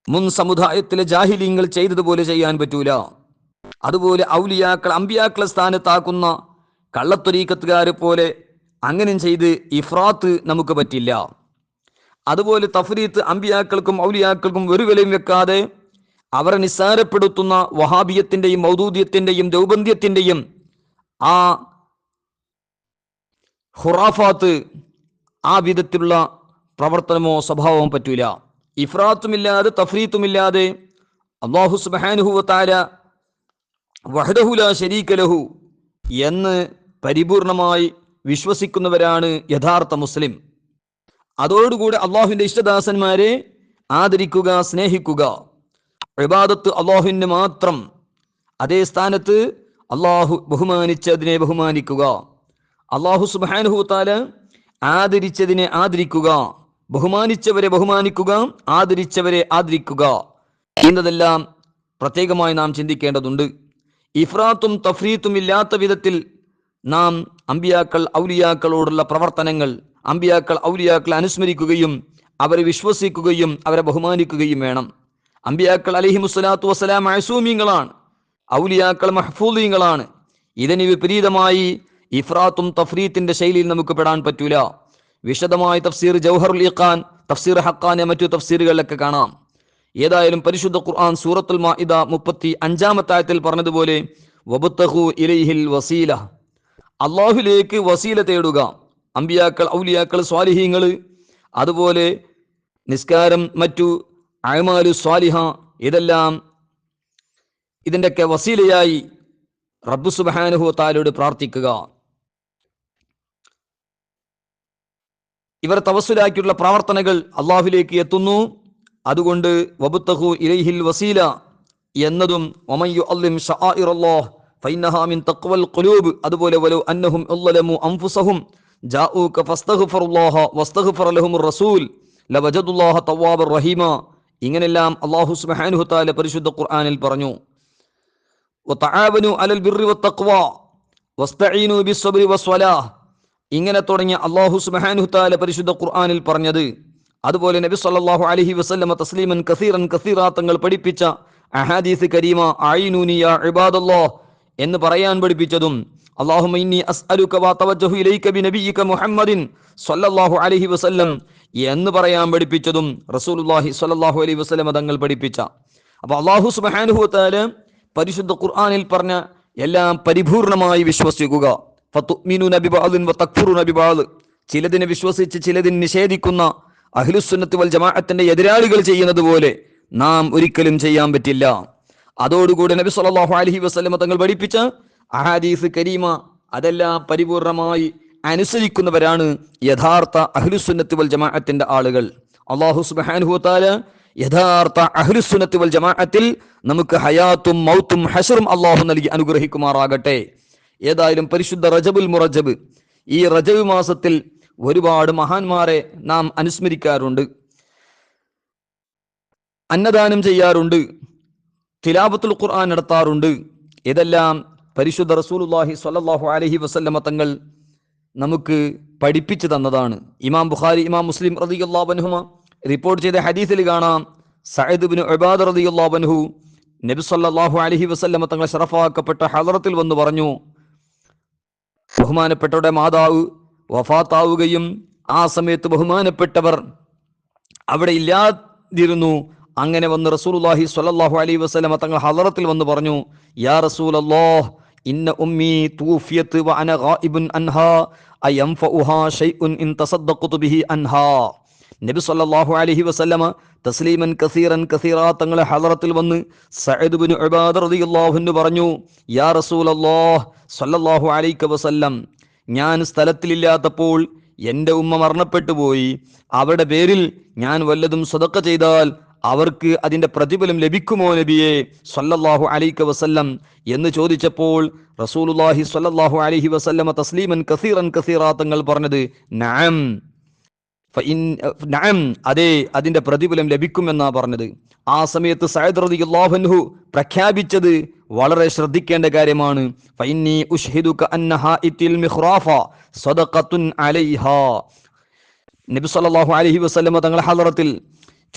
മുൻ സമുദായത്തിലെ ജാഹിലീങ്ങൾ ചെയ്തതുപോലെ ചെയ്യാൻ പറ്റൂല. അതുപോലെ ഔലിയാക്കൾ അംബിയാക്കളെ സ്ഥാനത്താക്കുന്ന കള്ളത്വരീക്കത്തുകാരെ പോലെ അങ്ങനെ ചെയ്ത് ഇഫ്രാത്ത് നമുക്ക് പറ്റില്ല. അതുപോലെ തഫ്രീത്ത് അംബിയാക്കൾക്കും ഔലിയാക്കൾക്കും ഒരു വിലയും വെക്കാതെ അവരെ നിസ്സാരപ്പെടുത്തുന്ന വഹാബിയത്തിന്റെയും മൗദൂദിയത്തിന്റെയും ദൗബന്ധ്യത്തിന്റെയും ആ ഖുറാഫാത്ത്, ആ വിധത്തിലുള്ള പ്രവർത്തനമോ സ്വഭാവമോ പറ്റൂല. ഇഫ്രാത്തുമില്ലാതെ തഫ്രീത്തുമില്ലാതെ അല്ലാഹു സുബ്ഹാനഹു വ തആല വഹ്ദഹു ലാ ശരീക ലഹു എന്ന് പരിപൂർണമായി വിശ്വസിക്കുന്നവരാണ് യഥാർത്ഥ മുസ്ലിം. അതോടുകൂടെ അള്ളാഹുവിന്റെ ഇഷ്ടദാസന്മാരെ ആദരിക്കുക, സ്നേഹിക്കുക. ഇബാദത്ത് അള്ളാഹുവിന് മാത്രം. അതേ സ്ഥാനത്ത് അള്ളാഹു ബഹുമാനിച്ചതിനെ ബഹുമാനിക്കുക. അള്ളാഹു സുബ്ഹാനഹു തആല ആദരിച്ചതിനെ ആദരിക്കുക, ബഹുമാനിച്ചവരെ ബഹുമാനിക്കുക, ആദരിച്ചവരെ ആദരിക്കുക എന്നതെല്ലാം പ്രത്യേകമായി നാം ചിന്തിക്കേണ്ടതുണ്ട്. ഇഫ്രാത്തും തഫ്രീത്തും ഇല്ലാത്ത വിധത്തിൽ നാം അമ്പിയാക്കൾ ഔലിയാക്കളോടുള്ള പ്രവർത്തനങ്ങൾ, അമ്പിയാക്കൾ ഔലിയാക്കളെ അനുസ്മരിക്കുകയും അവരെ വിശ്വസിക്കുകയും അവരെ ബഹുമാനിക്കുകയും വേണം. അമ്പിയാക്കൾ അലൈഹിമുസ്സലാത്തു വസ്സലാം മഅസൂമീങ്ങളാണ്, ഔലിയാക്കൾ മഹ്ഫൂദീങ്ങളാണ്. ഇതിന് വിപരീതമായി ഇഫ്രാത്തും തഫ്രീത്തിന്റെ ശൈലിയിൽ നമുക്ക് പെടാൻ പറ്റൂല. വിശദമായി തഫ്സീർ ജൗഹറുൽ ഇഖാൻ, തഫ്സീർ ഹഖാനെ മറ്റു തഫ്സീറുകളിലൊക്കെ കാണാം. ഏതായാലും പരിശുദ്ധ ഖുർആൻ സൂറത്തുൽ മാഇദ 35 ആയത്തിൽ പറഞ്ഞതുപോലെ വബ്തഖു ഇലൈഹിൽ വസീല, അള്ളാഹുലേക്ക് വസീല തേടുക. അമ്പിയാക്കൾ ഔലിയാക്കൾ സ്വാലിഹീങ്ങൾ, അതുപോലെ നിസ്കാരം, മറ്റു അഅ്മാലു സ്വാലിഹ, ഇതെല്ലാം ഇതിൻ്റെയൊക്കെ വസീലയായി റബ്ബ് സുബ്ഹാനഹു തആലയോട് പ്രാർത്ഥിക്കുക. ഇവർ തവസ്സുലാക്കിയുള്ള പ്രാർത്ഥനകൾ അള്ളാഹുലേക്ക് എത്തുന്നു. അതുകൊണ്ട് വബ്തഖു ഇലൈഹിൽ വസീല എന്നതും വമൻ യുഅല്ലിം ശആഇറല്ലാഹ് ഫഇന്നഹാ മിൻ തഖ്വൽ ഖുലൂബ്, അതുപോലെ വലൗ അന്നഹും അല്ലമു അൻഫുസഹും ജാഊക ഫസ്തഗ്ഫിറുല്ലാഹ വസ്തഗ്ഫറ ലഹുമുർ റസൂൽ ലവജദുല്ലാഹ തവ്വാബർ റഹീമ. ഇങ്ങനെല്ലാം അല്ലാഹു സുബ്ഹാനഹു തആല പരിശുദ്ധ ഖുർആനിൽ പറഞ്ഞു. വതആവനു അലൽ ബിർരി വത്തഖ്വ വസ്തഈനു ബിസ്സബ്രി വസ്വലാഹ്. ഇങ്ങനെ തുടങ്ങിയ അല്ലാഹു സുബ്ഹാനഹു തആല പരിശുദ്ധ ഖുർആനിൽ പറഞ്ഞത്. അതുപോലെ നബി സല്ലല്ലാഹു അലൈഹി വസല്ലമ തസ്ലീമൻ കസീറൻ കസീറാ തങ്ങൾ പഠിപ്പിച്ച അഹാദീസ് കരീമ അഈനൂനി യാ ഇബാദല്ലാഹ് എന്ന് പറയാൻ പഠിപ്പിച്ചതും, അല്ലാഹുമ്മ ഇന്നി അസ്അലുക വതവജ്ജഹു ഇലൈക ബിനബിയിക മുഹമ്മദിൻ സല്ലല്ലാഹു അലൈഹി വസല്ലം എന്ന് പറയാൻ പഠിപ്പിച്ചതും റസൂലുള്ളാഹി സ്വല്ലല്ലാഹു അലൈഹി വസല്ലമ തങ്ങൾ പഠിപ്പിച്ച. അപ്പോൾ അല്ലാഹു സുബ്ഹാനഹു വതആല പരിശുദ്ധ ഖുർആനിൽ പറഞ്ഞ എല്ലാം പരിപൂർണമായി വിശ്വസിക്കുക. ഫതുഅ്മിനൂന ബിബഅദിൻ വതക്ഫുറൂന ബിബഅദ്, ചിലതിനെ വിശ്വസിച്ച് ചിലതിനെ നിഷേധിക്കുന്ന അഹ്ലുസുന്നത്ത് വൽ ജമാഅത്തിന്റെ എതിരാളികൾ ചെയ്യുന്നത് പോലെ നാം ഒരിക്കലും ചെയ്യാൻ പറ്റില്ല. അതോടുകൂടി നബി സല്ലല്ലാഹു അലൈഹി വസല്ലമ തങ്ങൾ പഠിപ്പിച്ച അഹാദീസ് കരീമ അതെല്ലാം പരിപൂർണമായി അനുസരിക്കുന്നവരാണ് യഥാർത്ഥ അഹ്ലുസുന്നത്ത് വൽ ജമാഅത്തിന്റെ ആളുകൾ. അല്ലാഹു സുബ്ഹാനഹു വതആല യഥാർത്ഥ അഹ്ലുസുന്നത്ത് വൽ ജമാഅത്തിൽ നമുക്ക് ഹയാത്തും മൗത്തും ഹശറും അല്ലാഹു നൽകി അനുഗ്രഹിക്കുമാറാകട്ടെ. ഏതായാലും പരിശുദ്ധ റജബുൽ മുറജബ്, ഈ റജബ് മാസത്തിൽ ഒരുപാട് മഹാന്മാരെ നാം അനുസ്മരിക്കാറുണ്ട്, അന്നദാനം ചെയ്യാറുണ്ട്, തിലാവത്തുൽ ഖുർആൻ നടത്താറുണ്ട്. ഇതെല്ലാം പരിശുദ്ധ റസൂലുള്ളാഹി സ്വല്ലല്ലാഹു അലൈഹി വസല്ലമ തങ്ങൾ നമുക്ക് പഠിപ്പിച്ചു തന്നതാണ്. ഇമാം ബുഖാരി, ഇമാം മുസ്ലിം റളിയല്ലാഹു അൻഹുമ റിപ്പോർട്ട് ചെയ്ത ഹദീസിൽ കാണാം, സഅദ് ഇബ്നു ഉബാദ റളിയല്ലാഹു അൻഹു നബി സല്ലല്ലാഹു അലൈഹി വസല്ലമ തങ്ങൾ ശറഫാക്കപ്പെട്ട ഹളറത്തിൽ വന്ന് പറഞ്ഞു, ബഹുമാനപ്പെട്ടവരുടെ മാതാവ് വഫാത്താവുകയും ആ സമയത്ത് ബഹുമാനപ്പെട്ടവർ അവിടെ ഇല്ലാതിരുന്നു. അങ്ങനെ വന്ന് റസൂലുള്ളാഹി സ്വല്ലല്ലാഹു അലൈഹി വസല്ലമ തങ്ങൾ ഹളറത്തിൽ വന്ന് പറഞ്ഞു, യാ റസൂലല്ലാഹ് ഇന്ന ഉമ്മി തൂഫിയത് വ അന ഗായിബുൻ അൻഹാ അയൻഫഉഹാ ഷൈഉൻ ഇൻ തസദ്ദഖതു ബിഹി അൻഹാ. നബി സല്ലല്ലാഹു അലൈഹി വസല്ലമ തസ്ലീമൻ കസീറൻ കസീറാ തങ്ങളെ ഹളറത്തിൽ വന്ന് സഅദ് ഇബ്നു ഉബാദ റളിയല്ലാഹു അൻഹു പറഞ്ഞു, യാ റസൂലല്ലാഹ് സല്ലല്ലാഹു അലൈഹി വസല്ലം, ഞാൻ സ്ഥലത്തിലില്ലാത്തപ്പോൾ എൻ്റെ ഉമ്മ മരണപ്പെട്ടു പോയി, അവരുടെ പേരിൽ ഞാൻ വല്ലതും സദഖ ചെയ്താൽ അവർക്ക് അതിൻ്റെ പ്രതിഫലം ലഭിക്കുമോ നബിയെ സല്ലല്ലാഹു അലൈഹി വസല്ലം എന്ന് ചോദിച്ചപ്പോൾ റസൂലുള്ളാഹി സല്ലല്ലാഹു അലൈഹി വസല്ലമ തസ്ലീമൻ കസീറൻ കസീറാ തങ്ങൾ പറഞ്ഞത് നഅം, നഅം, അതെ, അതിൻ്റെ പ്രതിഫലം ലഭിക്കുമെന്നാ പറഞ്ഞത്. ആ സമയത്ത് സഅദ് റളിയല്ലാഹു അൻഹു പ്രഖ്യാപിച്ചത് വളരെ ശ്രദ്ധിക്കേണ്ട കാര്യമാണ്. ഫഇന്നി ഉഷ്ഹിദുക അന്ന ഹാഇത്തിൽ മിഖ്റാഫ സദഖത്തുൻ അലൈഹാ. നബി സല്ലല്ലാഹു അലൈഹി വസല്ലമ തങ്ങളുടെ ഹളറത്തിൽ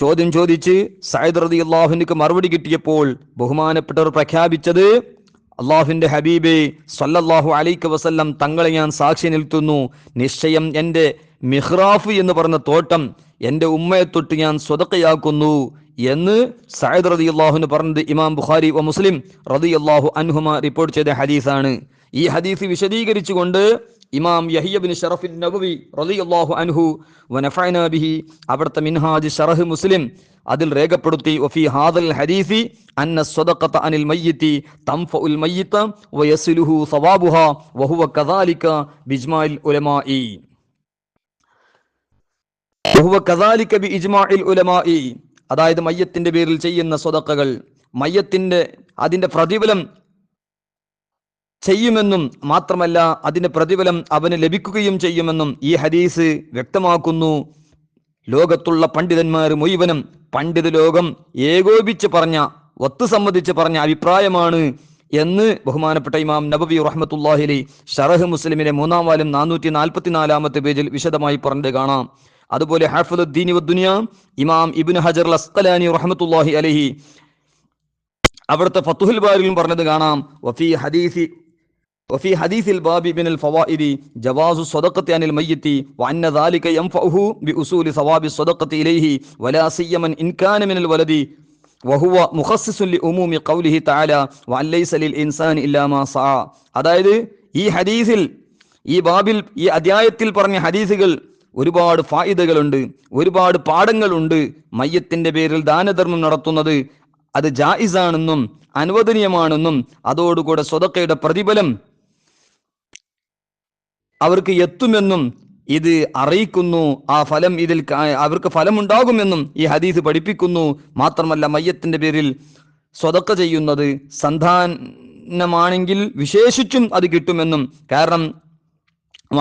ചോദ്യം ചോദിച്ച് സഅദ് റളിയല്ലാഹു അൻഹുക്ക് മറുപടി കിട്ടിയപ്പോൾ ബഹുമാനപ്പെട്ടവർ പ്രഖ്യാപിച്ചത്, അള്ളാഹുവിൻ്റെ ഹബീബേ സല്ലല്ലാഹു അലൈഹി വസല്ലം തങ്ങളെ ഞാൻ സാക്ഷി നിൽത്തുന്നു, നിശ്ചയം എൻ്റെ മിഹ്റാഫ് എന്ന് പറഞ്ഞ തോട്ടം എൻ്റെ ഉമ്മയെ തൊട്ട് ഞാൻ സ്വതക്കയാക്കുന്നു എന്ന് സഅദ് റളിയല്ലാഹു അൻഹു പറഞ്ഞത് ഇമാം ബുഖാരി വ മുസ്ലിം റളിയല്ലാഹു അൻഹുമ റിപ്പോർട്ട് ചെയ്ത ഹദീസാണ്. ഈ ഹദീസ് വിശദീകരിച്ചുകൊണ്ട് ഇമാം യഹ്യ ഇബ്നു ശറഫ് നബവി റളിയല്ലാഹു അൻഹു വനഫഅനാ ബിഹി അവിടുത്തെ മിൻഹാജ് ശറഹ് മുസ്ലിം അതിൽ രേഖപ്പെടുത്തി, വഫി ഹാദൽ ഹദീസി അന്ന സ്വദഖത അനിൽ മയ്യിത്തി തൻഫഉൽ മയ്യിത വയസിലുഹു സവാബുഹാ വഹുവ കദാലിക ബിജ്മാഇൽ ഉലമാഇ. വഹുവ കദാലിക ബി ഇജ്മാഇൽ ഉലമാഇ, അതായത് മയ്യത്തിന്റെ പേരിൽ ചെയ്യുന്ന സ്വതക്കകൾ അതിന്റെ പ്രതിഫലം ചെയ്യുമെന്നും മാത്രമല്ല അതിന്റെ പ്രതിഫലം അവന് ലഭിക്കുകയും ചെയ്യുമെന്നും ഈ ഹദീസ് വ്യക്തമാക്കുന്നു. ലോകത്തുള്ള പണ്ഡിതന്മാർ മുഴുവനും പണ്ഡിത ലോകം ഏകോപിച്ച് പറഞ്ഞ ഒത്തുസമ്മതിച്ച് പറഞ്ഞ അഭിപ്രായമാണ് എന്ന് ബഹുമാനപ്പെട്ട ഇമാം നബവി റഹ്മത്തുള്ളാഹി അലൈഹി ശറഹ് മുസ്ലിമിലെ 3-ാം വാല്യം 444-ാമത്തെ പേജിൽ വിശദമായി പറഞ്ഞത് കാണാം. അതുപോലെ ഹാഫിദുദ്ദീൻ വദ്ദുനിയ ഇമാം ഇബ്നു ഹജർ അൽ അസ്ഖലാനി റഹ്മത്തുള്ളാഹി അലൈഹി അവിടുത്തെ ഫത്തുഹുൽ ബാരിയിൽ പറഞ്ഞത് കാണാം. وفي حديث الباب من الفوائد جواز الصدقة عن الميت وأن ذلك ينفعه بأصول ثواب الصدقة إليه ولا سيما إن كان من الولد وهو مخصص لعموم قوله تعالى وأن ليس للإنسان إلا ما سعى. അതായത് ഈ ഹദീസിൽ, ഈ ബാബിൽ, ഈ അധ്യായത്തിൽ പറഞ്ഞ ഹദീസുകൾ ഒരുപാട് ഫായിദകളുണ്ട്, ഒരുപാട് പാഠങ്ങളുണ്ട്. മയ്യത്തിന്റെ പേരിൽ ദാനധർമ്മം നടത്തുന്നത് അത് ജായിസാണെന്നും അനുവദനീയമാണെന്നും അതോടുകൂടെ സ്വതക്കയുടെ പ്രതിഫലം അവർക്ക് എത്തുമെന്നും ഇത് അറിയിക്കുന്നു. ആ ഫലം അവർക്ക് ഫലമുണ്ടാകുമെന്നും ഈ ഹദീസ് പഠിപ്പിക്കുന്നു. മാത്രമല്ല മയ്യത്തിന്റെ പേരിൽ സ്വതക്ക ചെയ്യുന്നത് സന്താനമാണെങ്കിൽ വിശേഷിച്ചും അത് കിട്ടുമെന്നും. കാരണം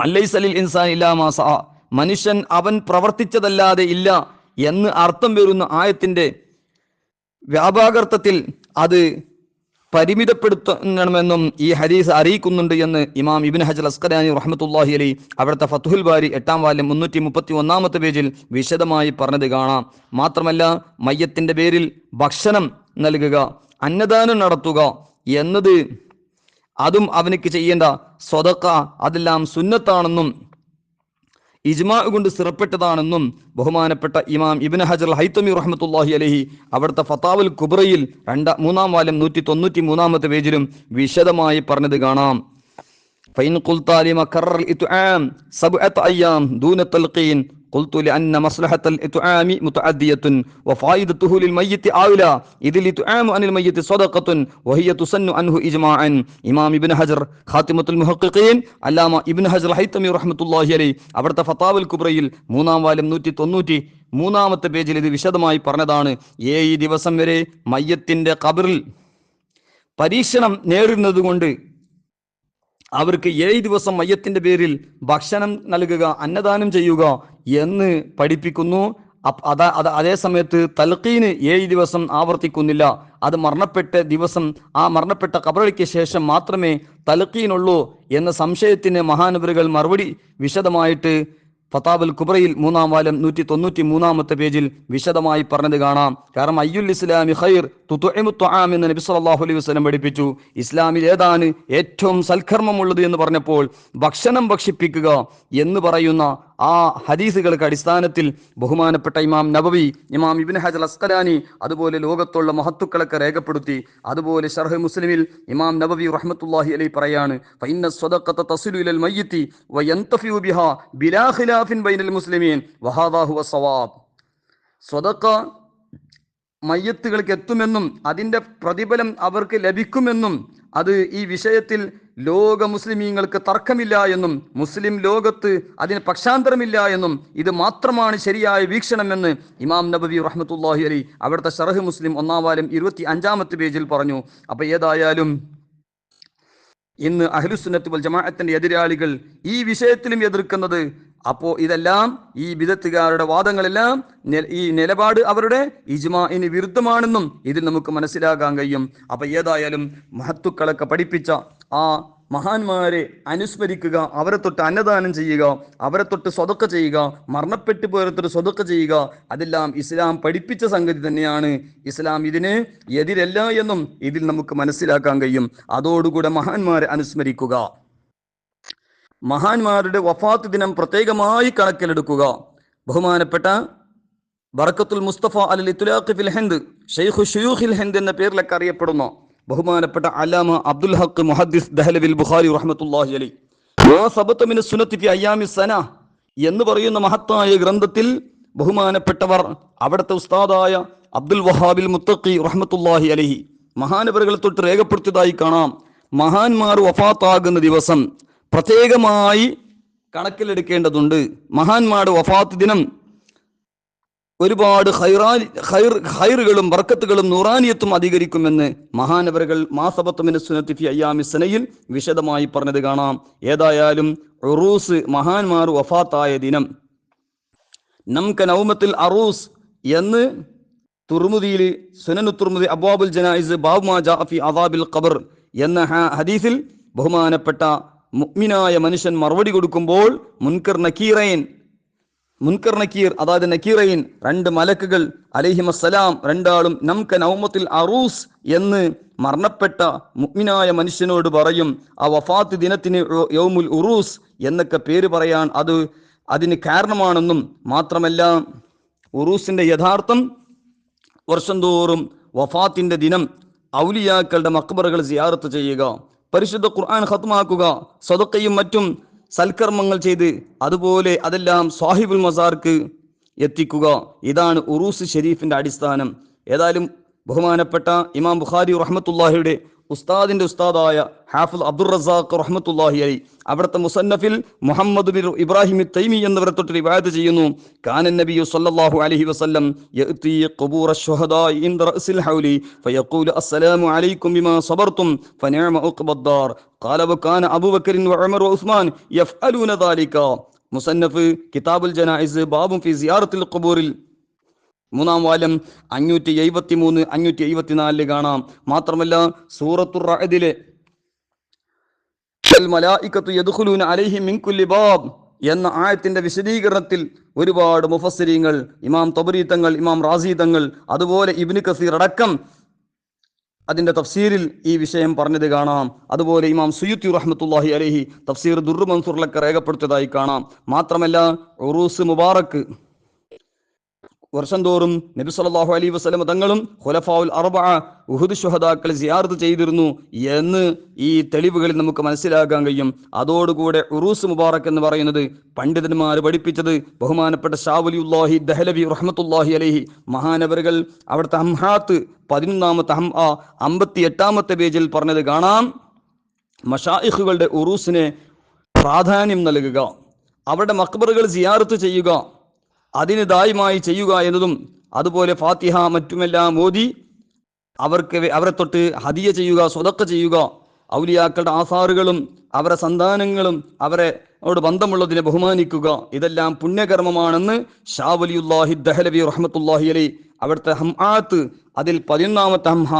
അല്ലൈസലിൽ ഇൻസാൻ ഇല്ലാ മാ സഅ, മനുഷ്യൻ അവൻ പ്രവർത്തിച്ചതല്ലാതെ ഇല്ല എന്ന് അർത്ഥം വരുന്ന ആയത്തിന്റെ വ്യാപകാർത്ഥത്തിൽ അത് പരിമിതപ്പെടുത്തണമെന്നും ഈ ഹദീസ് അറിയിക്കുന്നുണ്ട് എന്ന് ഇമാം ഇബ്നു ഹജർ അസ്ഖലാനി റഹ്മത്തുള്ളാഹി അലൈഹി അവിടുത്തെ ഫത്തുഹുൽ ബാരി 8-ാം വാല്യം 331-ാമത്തെ പേജിൽ വിശദമായി പറഞ്ഞത് കാണാം. മാത്രമല്ല മയ്യത്തിന്റെ പേരിൽ ഭക്ഷണം നൽകുക, അന്നദാനം നടത്തുക എന്നത് അതും അവനക്ക് ചെയ്യേണ്ട സ്വതക്ക അതെല്ലാം സുന്നത്താണെന്നും ഇജ്മാ കൊണ്ട് സ്ഥിരപ്പെട്ടതാണെന്നും ബഹുമാനപ്പെട്ട ഇമാം ഇബ്നു ഹജർ അൽ ഹൈതമി റഹ്മത്തുള്ളാഹി അലൈഹി അവിടുത്തെ ഫതാവുൽ കുബ്രയിൽ 3-ാം വാല്യം 193-ാമത്തെ പേജിലും വിശദമായി പറഞ്ഞത് കാണാം. ഫൈൻ ഖുൽത ലിമ കറർ ഇത്ആം സബ്അത അയ്യാം ദൂന തൽഖീൻ ഖുൽതു ലഅന്ന മസ്ലഹത ഇത്ആമി മുതഅദ്ദിയത്തുൻ വഫായിദതുഹു ലിൽമയ്യിതി ആവില ഇതിൽ ഇത്ആമു അനിൽ മയ്യിതി സദഖത്തുൻ വഹിയ തുസന്നു അൻഹു ഇജ്മാഅൻ. ഇമാം ഇബ്നു ഹജർ ഖാതിമത്തുൽ മുഹഖഖീൻ അല്ലാമ ഇബ്നു ഹജർ ഹൈതമി റഹ്മത്തുള്ളാഹി അലൈഹി അവിടുത്തെ ഫതാവുൽ കുബ്രയിൽ 3-ാം വാല്യം 193-ാമത്തെ പേജിൽ ഇത് വിശദമായി പറഞ്ഞതാണ്. 7 ദിവസം വരെ മയ്യത്തിന്റെ ഖബറിൽ പരീക്ഷണം നേരിടുന്നത് കൊണ്ട് അവർക്ക് 7 ദിവസം മയ്യത്തിന്റെ പേരിൽ ഭക്ഷണം നൽകുക, അന്നദാനം ചെയ്യുക എന്ന് പഠിപ്പിക്കുന്നു. അതേ സമയത്ത് തൽഖീന് 7 ദിവസം ആവർത്തിക്കുന്നില്ല. അത് മരണപ്പെട്ട ദിവസം, ആ മരണപ്പെട്ട ഖബറിക്ക് ശേഷം മാത്രമേ തൽഖീനുള്ളൂ എന്ന സംശയത്തിന് മഹാനവറുകൾ മറുപടി വിശദമായിട്ട് ഫതാവുൽ കുബ്രയിൽ 3-ാം വാല്യം 193-ാമത്തെ പേജിൽ വിശദമായി പറഞ്ഞത് കാണാം. കാരണം അയ്യുൽ ഇസ്ലാമി ഖൈർ തുത്ഇമു തുആം എന്ന് നബി സല്ലല്ലാഹു അലൈഹി വസല്ലം പഠിപ്പിച്ചു. ഇസ്ലാമിൽ ഏതാണ് ഏറ്റവും സൽക്കർമ്മമുള്ളത് എന്ന് പറഞ്ഞപ്പോൾ ഭക്ഷണം ഭക്ഷിപ്പിക്കുക എന്ന് പറയുന്ന ആ ഹദീസുകൾക്ക് അടിസ്ഥാനത്തിൽ ബഹുമാനപ്പെട്ട ഇമാം നബവി, ഇമാം ഇബ്നു ഹജർ അസ്ഖലാനി അതുപോലെ ലോകത്തുള്ള മഹത്തുക്കളൊക്കെ രേഖപ്പെടുത്തി. അതുപോലെ ശർഹ് മുസ്ലിമിൽ ഇമാം നബവി റഹ്മത്തുള്ളാഹി അലൈഹി പറയാണ്, ഫഇന്ന സ്വദഖത തസിലു ഇലൽ മയ്യിതി വയൻതഫിഉ ബിഹാ ബിലാ ഖിലാഫിൻ ബൈനൽ മുസ്ലിമീൻ വഹാദാ ഹുവ സവാബ്. സ്വദഖ മയ്യത്തുകൾക്ക് എത്തുമെന്നും അതിൻ്റെ പ്രതിഫലം അവർക്ക് ലഭിക്കുമെന്നും അത് ഈ വിഷയത്തിൽ ലോക മുസ്ലിമീങ്ങൾക്ക് തർക്കമില്ല എന്നും മുസ്ലിം ലോകത്ത് അതിന് പക്ഷാന്തരമില്ല എന്നും ഇത് മാത്രമാണ് ശരിയായ വീക്ഷണമെന്ന് ഇമാം നബവി റഹ്മത്തുള്ളാഹി അലൈഹി അവിടുത്തെ ശറഹ് മുസ്ലിം 1-ാം വാല്യം 25-ാമത്തെ പേജിൽ പറഞ്ഞു. അപ്പോൾ ഏതായാലും ഇന്ന് അഹ്ലുസുന്നത്ത് വൽ ജമാഅത്തിന്റെ എതിരാളികൾ ഈ വിഷയത്തിലും എതിർക്കുന്നത്, അപ്പോൾ ഇതെല്ലാം ഈ ബിദഅത്തുകാരുടെ വാദങ്ങളെല്ലാം ഈ നിലപാട് അവരുടെ ഇജ്മാഇന് വിരുദ്ധമാണെന്നും ഇതിൽ നമുക്ക് മനസ്സിലാക്കാൻ കഴിയും. അപ്പോൾ ഏതായാലും മഹത്തുക്കളൊക്കെ പഠിപ്പിച്ച ആ മഹാന്മാരെ അനുസ്മരിക്കുക, അവരെ തൊട്ട് അന്നദാനം ചെയ്യുക, അവരെ തൊട്ട് സ്വതക്ക ചെയ്യുക, മരണപ്പെട്ടു പോയതൊട്ട് സ്വതക്ക ചെയ്യുക, അതെല്ലാം ഇസ്ലാം പഠിപ്പിച്ച സംഗതി തന്നെയാണ്. ഇസ്ലാം ഇതിന് എതിരല്ല എന്നും ഇതിൽ നമുക്ക് മനസ്സിലാക്കാൻ കഴിയും. അതോടുകൂടെ മഹാന്മാരെ അനുസ്മരിക്കുക, മഹാന്മാരുടെ വഫാത്ത് ദിനം പ്രത്യേകമായി കണക്കിലെടുക്കുക. ബഹുമാനപ്പെട്ട ബറക്കത്തുൽ മുസ്തഫ അൽ ഇത്ലാഖ് ഫിൽ ഹിന്ദ്, ഷെയ്ഖു ശുയൂഖിൽ ഹിന്ദ് എന്ന പേരിലൊക്കെ അറിയപ്പെടുന്ന ബഹുമാനപ്പെട്ട അല്ലാമ അബ്ദുൽ ഹഖ് മുഹദ്ദിസ് ദഹ്ലവിൽ ബുഖാരി റഹ്മത്തുള്ളാഹി അലൈഹി മാ സബത മിന സുന്നത്തി ഫി അയ്യാമി സന എന്ന് പറയുന്ന മഹത്തായ ഗ്രന്ഥത്തിൽ ബഹുമാനപ്പെട്ടവർ അവിടുത്തെ ഉസ്താദായ അബ്ദുൽ വഹാബിൽ മുത്തഖി റഹ്മത്തുള്ളാഹി അലൈഹി മഹാനവറുകൾ തൊട്ട് രേഖപ്പെടുത്തിയതായി കാണാം. മഹാന്മാർ വഫാത്താകുന്ന ദിവസം പ്രത്യേകമായി കണക്കിലെടുക്കേണ്ടതുണ്ട്. മഹാന്മാരുടെ വഫാത്ത് ദിനം ഒരുപാട് ഹൈറുകളും ബർക്കത്തുകളും നൂറാനിയത്തും അധികരിക്കുമെന്ന് മഹാനവറുകൾ മാസബത്തുമിന് സുന്നത്തി ഫി അയ്യാമി സനയിൽ വിശദമായി പറഞ്ഞത് കാണാം. ഏതായാലും ഉറൂസ്, മഹാന്മാർ വഫാത്തായ ദിനം, നമുക്ക് നൗമത്തിൽ അറൂസ് എന്ന് തുർമുദിയിൽ, സുനനു തുർമുദി അബ്വാബുൽ ജനായിസ് ബാബ് മാ ജാഅ ഫി അദാബിൽ ഖബർ എന്ന ഹദീസിൽ ബഹുമാനപ്പെട്ട മുഅ്മിനായ മനുഷ്യൻ മറുപടി കൊടുക്കുമ്പോൾ മുൻകർ നക്കീർ, അതായത് നക്കീറൈൻ, രണ്ട് മലക്കുകൾ അലൈഹിമസ്സലാം രണ്ടാളും നമുക്ക് നൗമത്തിൽ അറൂസ് എന്ന് മരണപ്പെട്ട മുഅ്മിനായ മനുഷ്യനോട് പറയും, ആ വഫാത്ത് ദിനത്തിന് യൗമുൽ ഉറൂസ് എന്നൊക്കെ പേര് പറയാൻ അതിന് കാരണമാണെന്നും മാത്രമല്ല ഉറൂസിന്റെ യഥാർത്ഥം വർഷം തോറും വഫാത്തിന്റെ ദിനം ഔലിയാക്കളുടെ മഖ്ബറുകൾ സിയാറത്ത് ചെയ്യുക, പരിശുദ്ധ ഖുർആൻ ഖത്മാക്കുക, സദഖയും മറ്റും സൽക്കർമ്മങ്ങൾ ചെയ്ത് അതുപോലെ അതെല്ലാം സാഹിബുൽ മസാർക്ക് എത്തിക്കുക. ഇതാണ് ഉറൂസ് ഷരീഫിന്റെ അടിസ്ഥാനം. ഏതായാലും ബഹുമാനപ്പെട്ട ഇമാം ബുഖാരി റഹ്മത്തുള്ളാഹിയുടെ ഉസ്താദിന്റെ ഉസ്താദായ ഹാഫിദ് അബ്ദുർ റസാഖ് റഹ്മത്തുള്ളാഹി അലൈഹി അവിടുത്തെ മുസന്നഫിൽ മുഹമ്മദ് ബിൻ ഇബ്രാഹിം തൈമി എന്നിവരെ തൊട്ട് റിവായത്ത് ചെയ്യുന്നു, കാനൻ നബിയു സല്ലല്ലാഹു അലൈഹി വസല്ലം യഅതി ഖുബൂറ അശ്ശുഹദാഇ ഇൻദ റഅസിൽ ഹൗലി ഫയഖൂലു അസ്സലാമു അലൈക്കും ബിമാ സബർതും ഫനിഅമ ഉഖ്ബദ്ദാർ ഖാല വകാന അബൂബക്കർ വഉമർ വഉസ്മാൻ യഫ്അലൂന ദാലിക. മുസന്നഫ് കിതാബുൽ ജനായിസ് ബാബും ഫി സിയാറത്തിൽ ഖുബൂറിൽ 3-ാം വാല്യം 573 574 കാണാം. മാത്രമല്ല സൂറത്തുർ റഅദിലെ മലായികത്തു യദ്ഖുലൂന അലൈഹിം മിൻ കുല്ലി ബാബ് എന്ന ആയത്തിന്റെ വിശദീകരണത്തിൽ ഒരുപാട് മുഫസ്സിരീങ്ങൾ, ഇമാം തബരി തങ്ങൾ, ഇമാം റാസി തങ്ങൾ, അതുപോലെ ഇബ്നു കസീർ അടക്കം അതിന്റെ തഫ്സീരിൽ ഈ വിഷയം പറഞ്ഞത് കാണാം. അതുപോലെ ഇമാം സുയൂത്തി റഹ്മത്തുള്ളാഹി അലൈഹി തഫ്സീർ ദുർർ മൻസൂറിലൊക്കെ രേഖപ്പെടുത്തിയതായി കാണാം. മാത്രമല്ല ഉറൂസ് മുബാറക്ക് വർഷം തോറും നബി സല്ലല്ലാഹു അലൈഹി വസല്ലം തങ്ങളും ഖുലഫാഉൽ അർബഅ ഉഹുദ് ശുഹദാക്കളെ സിയാറത്ത് ചെയ്തിരുന്നു എന്ന് ഈ തെളിവുകളിൽ നമുക്ക് മനസ്സിലാക്കാൻ കഴിയും. അതോടുകൂടെ ഉറൂസ് മുബാറക് എന്ന് പറയുന്നത് പണ്ഡിതന്മാർ പഠിപ്പിച്ചത് ബഹുമാനപ്പെട്ട ഷാ വലിയുല്ലാഹി ദഹലവി റഹ്മത്തുള്ളാഹി അലൈഹി മഹാനവറുകൾ അവിടുത്തെ ഹംഹാത്ത് 11-ാമത്തെ 58-ാമത്തെ പേജിൽ പറഞ്ഞത് കാണാം. മശായിഖുകളുടെ ഉറൂസിനെ പ്രാധാന്യം നൽകുക, അവരുടെ മഖ്ബറുകൾ സിയാറത്ത് ചെയ്യുക, അതിന് ദായിമായി ചെയ്യുക എന്നതും, അതുപോലെ ഫാത്തിഹ മറ്റുമെല്ലാം ഓതി അവരെ തൊട്ട് ഹദിയ ചെയ്യുക, സ്വതക്ക ചെയ്യുക, ഔലിയാക്കളുടെ ആസാറുകളും അവരുടെ സന്താനങ്ങളും അവരോട് ബന്ധമുള്ളതിനെ ബഹുമാനിക്കുക, ഇതെല്ലാം പുണ്യകർമ്മമാണെന്ന് ഷാ വലിയുല്ലാഹി ദഹലവി റഹ്മത്തുള്ളാഹി അലൈഹി അവിടുത്തെ ഹംആത്ത് അതിൽ 11-ാമത്തെ ഹംഹ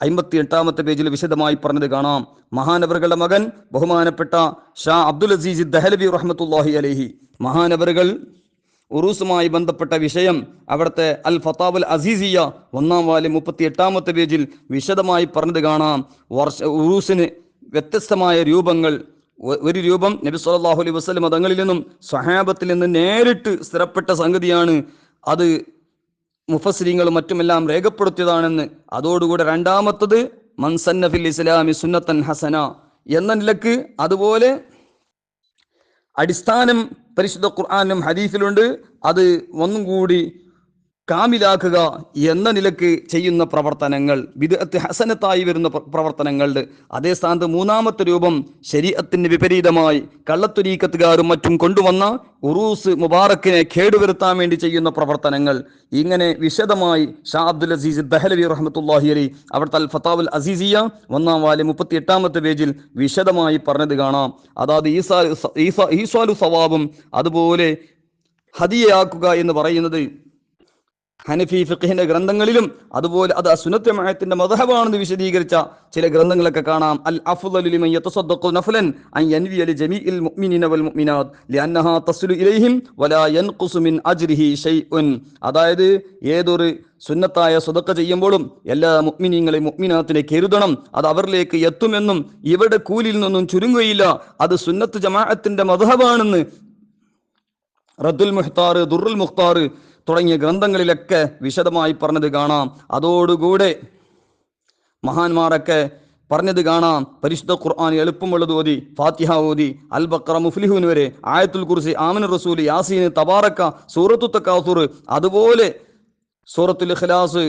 58-ാമത്തെ പേജിൽ വിശദമായി പറഞ്ഞത് കാണാം. മഹാനവറുകളുടെ മകൻ ബഹുമാനപ്പെട്ട ഷാ അബ്ദുൽ അസീസ് ദഹലവി റഹ്മത്തുള്ളാഹി അലൈഹി മഹാനവറുകൾ ഉറൂസുമായി ബന്ധപ്പെട്ട വിഷയം അവിടുത്തെ അൽ ഫതാവുൽ അസീസിയ 1-ാം വാല്യം 38-ാമത്തെ പേജിൽ വിശദമായി പറഞ്ഞത് കാണാം. ഉറൂസിന് വ്യത്യസ്തമായ രൂപങ്ങൾ. ഒരു രൂപം നബി സല്ലല്ലാഹു അലൈഹി വസല്ലം തങ്ങളിൽ നിന്നും സ്വഹാബത്തിൽ നിന്ന് നേരിട്ട് സ്ഥിരപ്പെട്ട സംഗതിയാണ്, അത് മുഫസ്സിരീങ്ങളും മറ്റുമെല്ലാം രേഖപ്പെടുത്തിയതാണെന്ന്. അതോടുകൂടെ രണ്ടാമത്തത് മൻ സന്ന ഫിൽ ഇസ്ലാമി സുന്നത്തൻ ഹസന എന്ന നിലക്ക്, അതുപോലെ അടിസ്ഥാനം പരിശുദ്ധ ഖുർആനിലും ഹദീസിലുണ്ട്, അത് ഒന്നും കൂടി കാമിലാക്കുക എന്ന നിലക്ക് ചെയ്യുന്ന പ്രവർത്തനങ്ങൾ, ബിദ്അത്ത് ഹസനത്തായി വരുന്ന പ്രവർത്തനങ്ങളുടെ അതേ സ്ഥാനത്ത് 3-ാമത്തെ രൂപം ശരീഅത്തിന് വിപരീതമായി കള്ളത്തുരീക്കത്തുകാരും മറ്റും കൊണ്ടുവന്ന ഉറൂസ് മുബാറക്കിനെ കേടുവരുത്താൻ വേണ്ടി ചെയ്യുന്ന പ്രവർത്തനങ്ങൾ. ഇങ്ങനെ വിശദമായി ഷാ അബ്ദുൽ അസീസ് ദഹലവി റഹ്മത്തുള്ളാഹി അലൈഹി അവിടുത്തെ അൽ ഫതാവുൽ അസീസിയ 1-ാം വാല്യം 38-ാമത്തെ പേജിൽ വിശദമായി പറഞ്ഞത് കാണാം. അതായത് ഈസാലു സവാബും അതുപോലെ ഹദിയയാക്കുക എന്ന് പറയുന്നത് ഹനഫി ഫിഖ്ഹിന്റെ ഗ്രന്ഥങ്ങളിലും അതുപോലെ അത് സുന്നത്ത് ജമാഅത്തിന്റെ മദ്ഹബാണെന്ന് വിശദീകരിച്ച ചില ഗ്രന്ഥങ്ങളൊക്കെ കാണാം. അൽ അഫ്ളലു ലിമൻ യതസദ്ദഖു നഫ്ലൻ അൻ യൻവിയ ലിജമീഇൽ മുഅ്മിനീന വൽ മുഅ്മിനാത്ത് ലിഅന്നഹാ തസ്ലു ഇലൈഹിം വലാ യൻഖുസു മിൻ അജ്രിഹി ഷൈഉൻ. അതായത് ഏതൊരു സുന്നത്തായ സ്വതക്ക ചെയ്യുമ്പോഴും എല്ലാ മുഅ്മിനീങ്ങളെയും മുഅ്മിനാത്തിനെ കരുതണം, അത് അവരിലേക്ക് എത്തുമെന്നും ഇവരുടെ കൂലിയിൽ നിന്നും ചുരുങ്ങുകയില്ല, അത് സുന്നത്ത് ജമാഅത്തിന്റെ മദ്ഹബാണെന്ന് റദ്ദുൽ മുഖ്താർ, ദുർറുൽ മുഖ്താർ തുടങ്ങിയ ഗ്രന്ഥങ്ങളിലൊക്കെ വിശദമായി പറഞ്ഞത് കാണാം. അതോടുകൂടെ മഹാന്മാരൊക്കെ പറഞ്ഞത് കാണാം, പരിശുദ്ധ ഖുർആൻ എളുപ്പമുള്ളത് ഓതി, ഫാത്തിഹ ഓതി, അൽ ബഖറ മുഫ്ലിഹൂൻ വരെ, ആയത്തുൽ കുർസി, ആമിനുർ റസൂൽ, യാസീൻ, തബാറക്ക, സൂറത്തു തകാസുർ, അതുപോലെ സൂറത്തുൽ ഇഖ്ലാസ്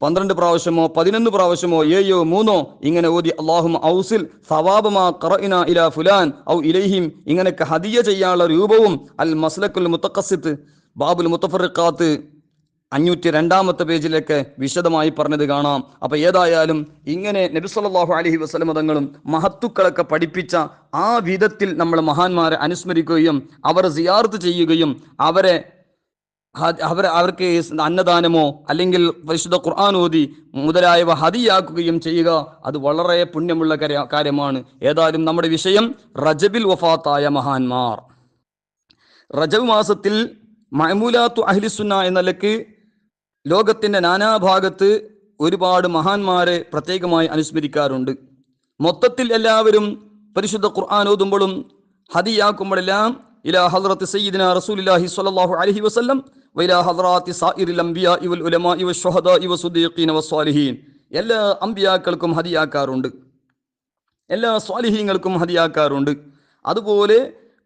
12 പ്രാവശ്യമോ 11 പ്രാവശ്യമോ 7 3 ഇങ്ങനെ ഓതി അല്ലാഹുമ്മ ഔസിൽ സവാബമാ ഖറഇന ഇലാ ഫുലാൻ ഔ ഇലൈഹിം ഇങ്ങനെയൊക്കെ ഹദിയ ചെയ്യാനുള്ള രൂപവും അൽ മസ്ലക്കുൽ മുതഖസ്സിത്ത് ബാബുൽ മുത്തഫറിഖാത്ത് 502 പേജിലൊക്കെ വിശദമായി പറഞ്ഞത് കാണാം. അപ്പൊ ഏതായാലും ഇങ്ങനെ നബി സല്ലല്ലാഹു അലൈഹി വസല്ലം തങ്ങളും മഹത്തുക്കളൊക്കെ പഠിപ്പിച്ച ആ വിധത്തിൽ നമ്മൾ മഹാന്മാരെ അനുസ്മരിക്കുകയും അവർ സിയാറത്ത് ചെയ്യുകയും അവർക്ക് അന്നദാനമോ അല്ലെങ്കിൽ പരിശുദ്ധ ഖുർആൻ ഓതി മുതലായവ ഹദിയാക്കുകയും ചെയ്യുക, അത് വളരെ പുണ്യമുള്ള കാര്യമാണ്. ഏതായാലും നമ്മുടെ വിഷയം റജബിൽ വഫാത്തായ മഹാന്മാർ. റജബ് മാസത്തിൽ മഅമൂലാത്തു അഹ്ലിസുന്ന എന്ന നിലയ്ക്ക് ലോകത്തിന്റെ നാനാഭാഗത്ത് ഒരുപാട് മഹാന്മാരെ പ്രത്യേകമായി അനുസ്മരിക്കാറുണ്ട്. മൊത്തത്തിൽ എല്ലാവരും പരിശുദ്ധ ഖുർആൻ ഓതുമ്പോഴും ഹദിയാക്കുമ്പോഴെല്ലാം ഇലാ ഹദ്റത്തി സയ്യിദിനാ റസൂലുള്ളാഹി സ്വല്ലല്ലാഹു അലൈഹി വസല്ലം വഇലാ ഹദ്റാത്തി സായിറിൽ അംബിയാഇ വൽ ഉലമാഇ വശുഹദാഇ വസ്സുദീഖീന വസ്സാലിഹീൻ. എല്ലാ അംബിയാക്കൾക്കും ഹദിയാക്കാറുണ്ട്, എല്ലാ സ്വാലിഹീങ്ങൾക്കും ഹദിയാക്കാറുണ്ട്. അതുപോലെ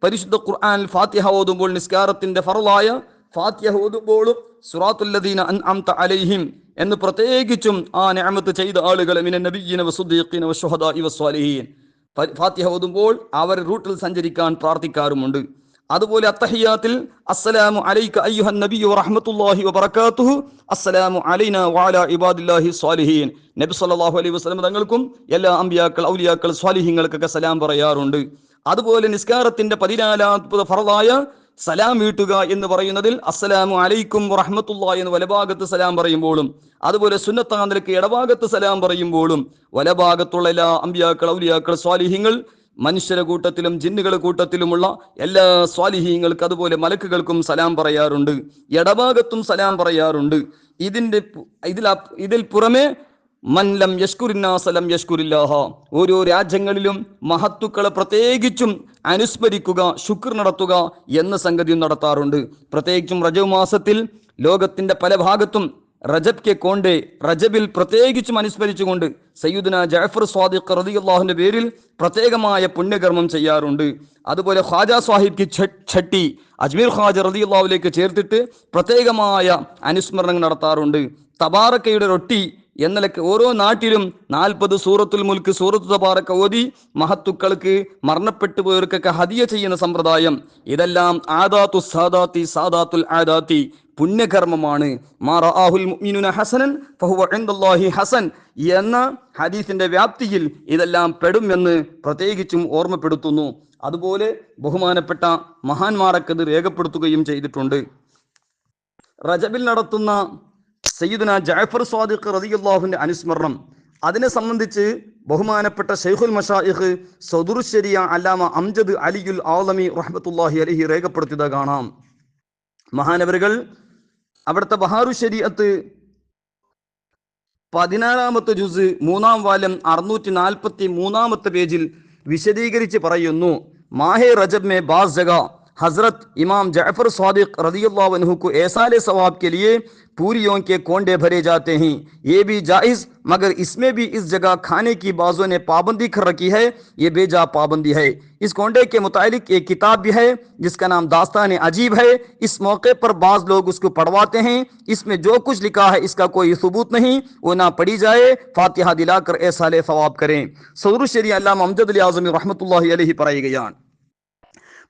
പരിശുദ്ധ ഖുർആൻ ഫാത്തിഹ ഓതുമ്പോൾ, നിസ്കാരത്തിന്റെ ഫർളായ ഫാത്തിഹ ഓതുമ്പോഴും സിറാത്തുൽ ലദീന അൻഅംത അലൈഹിം എന്ന് പ്രത്യേകിച്ചും ആ നിഅമത്ത് ചെയ്ത ആളുകളെ മിനൻ നബിയ്യിന വസ്സുദീഖീന വശുഹദാഇ വസ്സാലിഹീൻ ഫാത്തിഹ ഓതുമ്പോൾ അവർ റൂട്ടിൽ സഞ്ചരിക്കാൻ പ്രാർത്ഥിക്കാറുമുണ്ട്. അതുപോലെ അത്തഹിയാത്തിൽ അസ്സലാമു അലൈക അയ്യുഹൻ നബിയ്യു വറഹ്മത്തുള്ളാഹി വബറകാതുഹു അസ്സലാമു അലൈനാ വഅലാ ഇബാദില്ലാഹി സ്വാലിഹീൻ. നബി സല്ലല്ലാഹു അലൈഹി വസല്ലം തങ്ങൾക്കും എല്ലാ അമ്പിയാക്കൾ ഔലിയാക്കൾ സ്വാലിഹീങ്ങൾക്കൊക്കെ സലാം പറയാറുണ്ട്. അതുപോലെ നിസ്കാരത്തിന്റെ 14ാമത്തെ ഫർളായ സലാം വീട്ടുക എന്ന് പറയുന്നതിൽ അസ്സലാമു അലൈക്കും വറഹ്മത്തുള്ളാഹി എന്ന് വലഭാഗത്ത് സലാം പറയുമ്പോഴും, അതുപോലെ സുന്നത്താന്തരക്ക് ഇടഭാഗത്ത് സലാം പറയുമ്പോഴും വലഭാഗത്തുള്ള എല്ലാ അമ്പിയാക്കൾ ഔലിയാക്കൾ സ്വാലിഹീങ്ങൾ മനുഷ്യരുടെ കൂട്ടത്തിലും ജിന്നുകളുടെ കൂട്ടത്തിലുമുള്ള എല്ലാ സ്വാലിഹീങ്ങൾക്ക് അതുപോലെ മലക്കുകൾക്കും സലാം പറയാറുണ്ട്. ഇടഭാഗത്തും സലാം പറയാറുണ്ട്. ഇതിൽ പുറമെ മൻ ലം യഷ്കുരിന്നാസ ലം യഷ്കുരില്ലാഹ, ഓരോ രാജ്യങ്ങളിലും മഹത്തുക്കളെ പ്രത്യേകിച്ചും അനുസ്മരിക്കുക, ശുക്ർ നടത്തുക എന്ന സംഗതിയും നടത്താറുണ്ട്. പ്രത്യേകിച്ചും റജബ് മാസത്തിൽ ലോകത്തിന്റെ പല ഭാഗത്തും റജബ് കെ കോണ്ടെ, റജബിൽ പ്രത്യേകിച്ചും അനുസ്മരിച്ചുകൊണ്ട് സയ്യിദുനാ ജഅഫർ സ്വാദിഖ് റളിയല്ലാഹുവിന്റെ പേരിൽ പ്രത്യേകമായ പുണ്യകർമ്മം ചെയ്യാറുണ്ട്. അതുപോലെ ഖ്വാജ സാഹിബ് കി ഛട്ടി അജ്മീർ ഖ്വാജ റളിയല്ലാഹുവിലേക്ക് ചേർത്തിട്ട് പ്രത്യേകമായ അനുസ്മരണങ്ങൾ നടത്താറുണ്ട്. തബാറക്കയുടെ റൊട്ടി എന്നലക്ക് ഓരോ നാട്ടിലും 40 സൂറത്തുൽ മുൽക്ക്, സൂറത്തു തബാറക്ക ഓതി മഹത്തുക്കൾക്ക് മരണപ്പെട്ടു പോയവർക്കൊക്കെ ഹദിയ ചെയ്യുന്ന സമ്പ്രദായം, ഇതെല്ലാം ആദാത്തു സാദാത്തി സാദാത്തുൽ ആദാത്തി, പുണ്യകർമ്മമാണ്. മാ റആഹുൽ മുഅ്മിനൂന ഹസനൻ ഫഹുവ ഇൻദല്ലാഹി ഹസൻ എന്ന ഹദീസിന്റെ വ്യാപ്തിയിൽ ഇതെല്ലാം പെടുമെന്ന് പ്രത്യേകിച്ചും ഓർമ്മപ്പെടുത്തുന്നു. അതുപോലെ ബഹുമാനപ്പെട്ട മഹാന്മാരൊക്കെ ഇത് രേഖപ്പെടുത്തുകയും ചെയ്തിട്ടുണ്ട്. റജബിൽ നടത്തുന്ന സയ്യിദുനാ ജഅഫർ സ്വാദിഖ് റളിയല്ലാഹുവിന്റെ അനുസ്മരണം, അതിനെ സംബന്ധിച്ച് ബഹുമാനപ്പെട്ട ശൈഖുൽ മശായിഖ് സദറുൽ ശരിയ അല്ലാമ അംജദ് അലിയുൽ ആലമി റഹ്മത്തുള്ളാഹി അലൈഹി രേഖപ്പെടുത്തിയത് കാണാം. മഹാനവറുകൾ അവിടുത്തെ ബഹാറു ശരീഅത്ത് 16ാമത്തെ ജുസ് 3-ാം വാല്യം 643ാമത്തെ പേജിൽ വിശദീകരിച്ച് പറയുന്നു, മാഹെ रजब में बाज़ जगह हजरत इमाम जाफर सादिक रज़ियल्लाहु अन्हु को ऐसाले सवाब के लिए पूरियों के कोंडे भरे जाते हैं, ये भी जायज़, मगर इसमें भी इस जगह खाने की बाज़ों ने पाबंदी कर रखी है, ये बेजा पाबंदी है। इस कोंडे के मुतालिक एक किताब भी है जिसका नाम दास्तान अजीब है। इस मौके पर बाज़ लोग उसको पढ़वाते हैं, इसमें जो कुछ लिखा है इसका कोई सबूत नहीं, वो ना पढ़ी जाए, फातिहा दिलाकर ऐसाले सवाब करें। सदरुल ശരിയ അല്ലാമ അംജദ് അലി ആസമി റഹ്മത്തുള്ളാഹി അലൈഹി പറയുകയാണ്,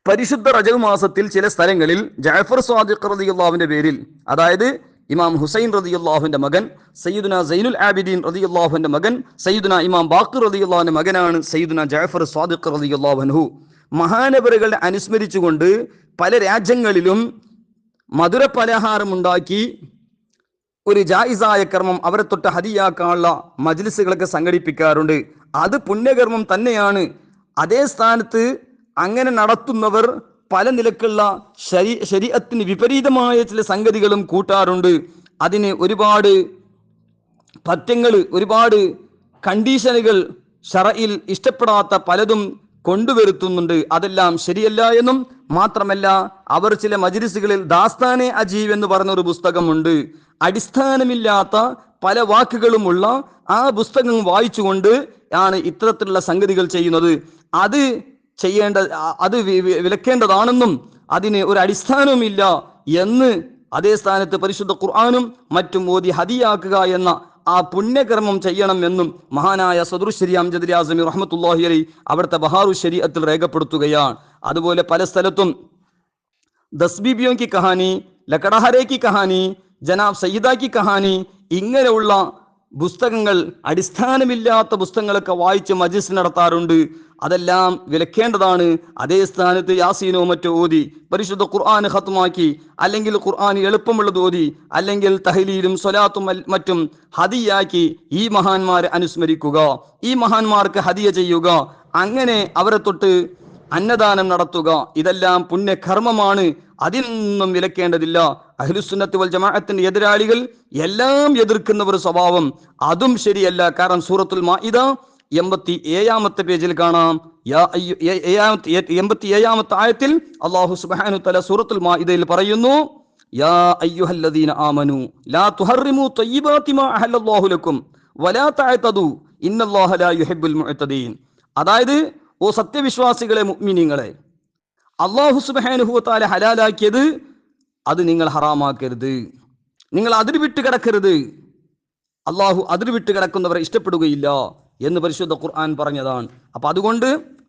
പരിശുദ്ധ റജബ് മാസത്തിൽ ചില സ്ഥലങ്ങളിൽ ജഅഫർ സ്വാദിഖ് റളിയല്ലാഹുവിന്റെ പേരിൽ, അതായത് ഇമാം ഹുസൈൻ റളിയല്ലാഹുവിന്റെ മകൻ സയ്യിദുനാ സൈനുൽ ആബിദീൻ റളിയല്ലാഹുവിന്റെ മകൻ സയ്യിദുനാ ഇമാം ബാഖിർ റളിയല്ലാഹുവിന്റെ മകനാണ് സയ്യിദുനാ ജഅഫർ സ്വാദിഖ് റളിയല്ലാഹു അൻഹു. മഹാനവറുകളെ അനുസ്മരിച്ചുകൊണ്ട് പല രാജ്യങ്ങളിലും മധുര പലഹാരം ഉണ്ടാക്കി ഒരു ജായിസായ കർമ്മം അവരെ തൊട്ട് ഹദിയാക്കാനുള്ള മജ്ലിസുകളൊക്കെ സംഘടിപ്പിക്കാറുണ്ട്. അത് പുണ്യകർമ്മം തന്നെയാണ്. അതേ സ്ഥാനത്ത് അങ്ങനെ നടത്തുന്നവർ പല നിലക്കുള്ള ശരീഅത്തിന് വിപരീതമായ ചില സംഗതികളും കൂട്ടാറുണ്ട്. അതിന് ഒരുപാട് പറ്റങ്ങൾ, ഒരുപാട് കണ്ടീഷനുകൾ ശറഇൽ ഇഷ്ടപ്പെടാത്ത പലതും കൊണ്ടുവരുത്തുന്നുണ്ട്. അതെല്ലാം ശരിയല്ല എന്നും മാത്രമല്ല, അവർ ചില മജ്ലിസുകളിൽ ദാസ്താനെ അജീബ് എന്ന് പറഞ്ഞ ഒരു പുസ്തകമുണ്ട്, അടിസ്ഥാനമില്ലാത്ത പല വാക്കുകളുമുള്ള ആ പുസ്തകം വായിച്ചുകൊണ്ട് ആണ് ഇത്തരത്തിലുള്ള സംഗതികൾ ചെയ്യുന്നത്. അത് വിലക്കേണ്ടതാണെന്നും അതിന് ഒരു അടിസ്ഥാനവുമില്ല എന്ന് അതേ സ്ഥാനത്ത് പരിശുദ്ധ ഖുർആനും മറ്റും ഓതി ഹദിയാക്കുക എന്ന ആ പുണ്യകർമ്മം ചെയ്യണം എന്നും മഹാനായ സദറുൽ ശരിയ അംജദ് അലി ആസമി റഹ്മത്തുള്ളാഹി അലൈഹി അവിടുത്തെ ബഹാറു ശരീഅത്തിൽ രേഖപ്പെടുത്തുകയാണ്. അതുപോലെ പല സ്ഥലത്തും ദസ് ബീബിയോं की कहानी ലക്കടഹരെ കി കഹാനി, ജനാബ് സയ്യിദ കി കഹാനി, ഇങ്ങനെയുള്ള പുസ്തകങ്ങൾ, അടിസ്ഥാനമില്ലാത്ത പുസ്തകങ്ങളൊക്കെ വായിച്ച് മജ്‌ലിസ് നടത്താറുണ്ട്. അതെല്ലാം വിലക്കേണ്ടതാണ്. അതേ സ്ഥാനത്ത് യാസീനോ മറ്റോ ഓതി പരിശുദ്ധ ഖുർആൻ ഖത്മാക്കി, അല്ലെങ്കിൽ ഖുർആൻ എളുപ്പമുള്ളത് ഓതി, അല്ലെങ്കിൽ തഹ്ലീലും സ്വലാത്തും മറ്റും ഹദിയാക്കി ഈ മഹാന്മാരെ അനുസ്മരിക്കുക, ഈ മഹാന്മാർക്ക് ഹദിയ ചെയ്യുക, അങ്ങനെ അവരെ തൊട്ട് അന്നദാനം നടത്തുക. ഇതെല്ലാം പുണ്യകർമ്മമാണ്. അതിനൊന്നും വിലക്കേണ്ടതില്ല. അഹ്ലുസുന്നത്ത് വൽ ജമാഅത്തിന്റെ എതിരാളികൾ എല്ലാം എതിർക്കുന്ന ഒരു സ്വഭാവം, അതും ശരിയല്ല. കാരണം സൂറത്തുൽ മാഇദ 87-ാമത്തെ പേജിൽ കാണാം. 87-ാമത്തെ ആയത്തിൽ അല്ലാഹു സുബ്ഹാനഹു വ തആല സൂറത്തുൽ മാഇദയിൽ പറയുന്നു, യാ അയ്യുഹല്ലദീന ആമനു ലാ തുഹർറിമു തയ്യിബാതി മാ അഹല്ലല്ലാഹു ലക്കും വലാ തഅതദു ഇന്നല്ലാഹ ലാ യുഹിബ്ബുൽ മുഅ്തദീൻ. അതായത്, ഓ സത്യവിശ്വാസികളെ, മുഅ്മിനീങ്ങളെ, അല്ലാഹു സുബ്ഹാനഹു വ തആല ഹലാലാക്കിയത് അത് നിങ്ങൾ ഹറാമാക്കരുത്, നിങ്ങൾ അതിർ വിട്ട് കിടക്കരുത്. അള്ളാഹു അതിർ വിട്ട് കിടക്കുന്നവരെ ഇഷ്ടപ്പെടുകയില്ല എന്ന് പരിശുദ്ധ ഖുർആൻ പറഞ്ഞതാണ്. അപ്പൊ അതുകൊണ്ട്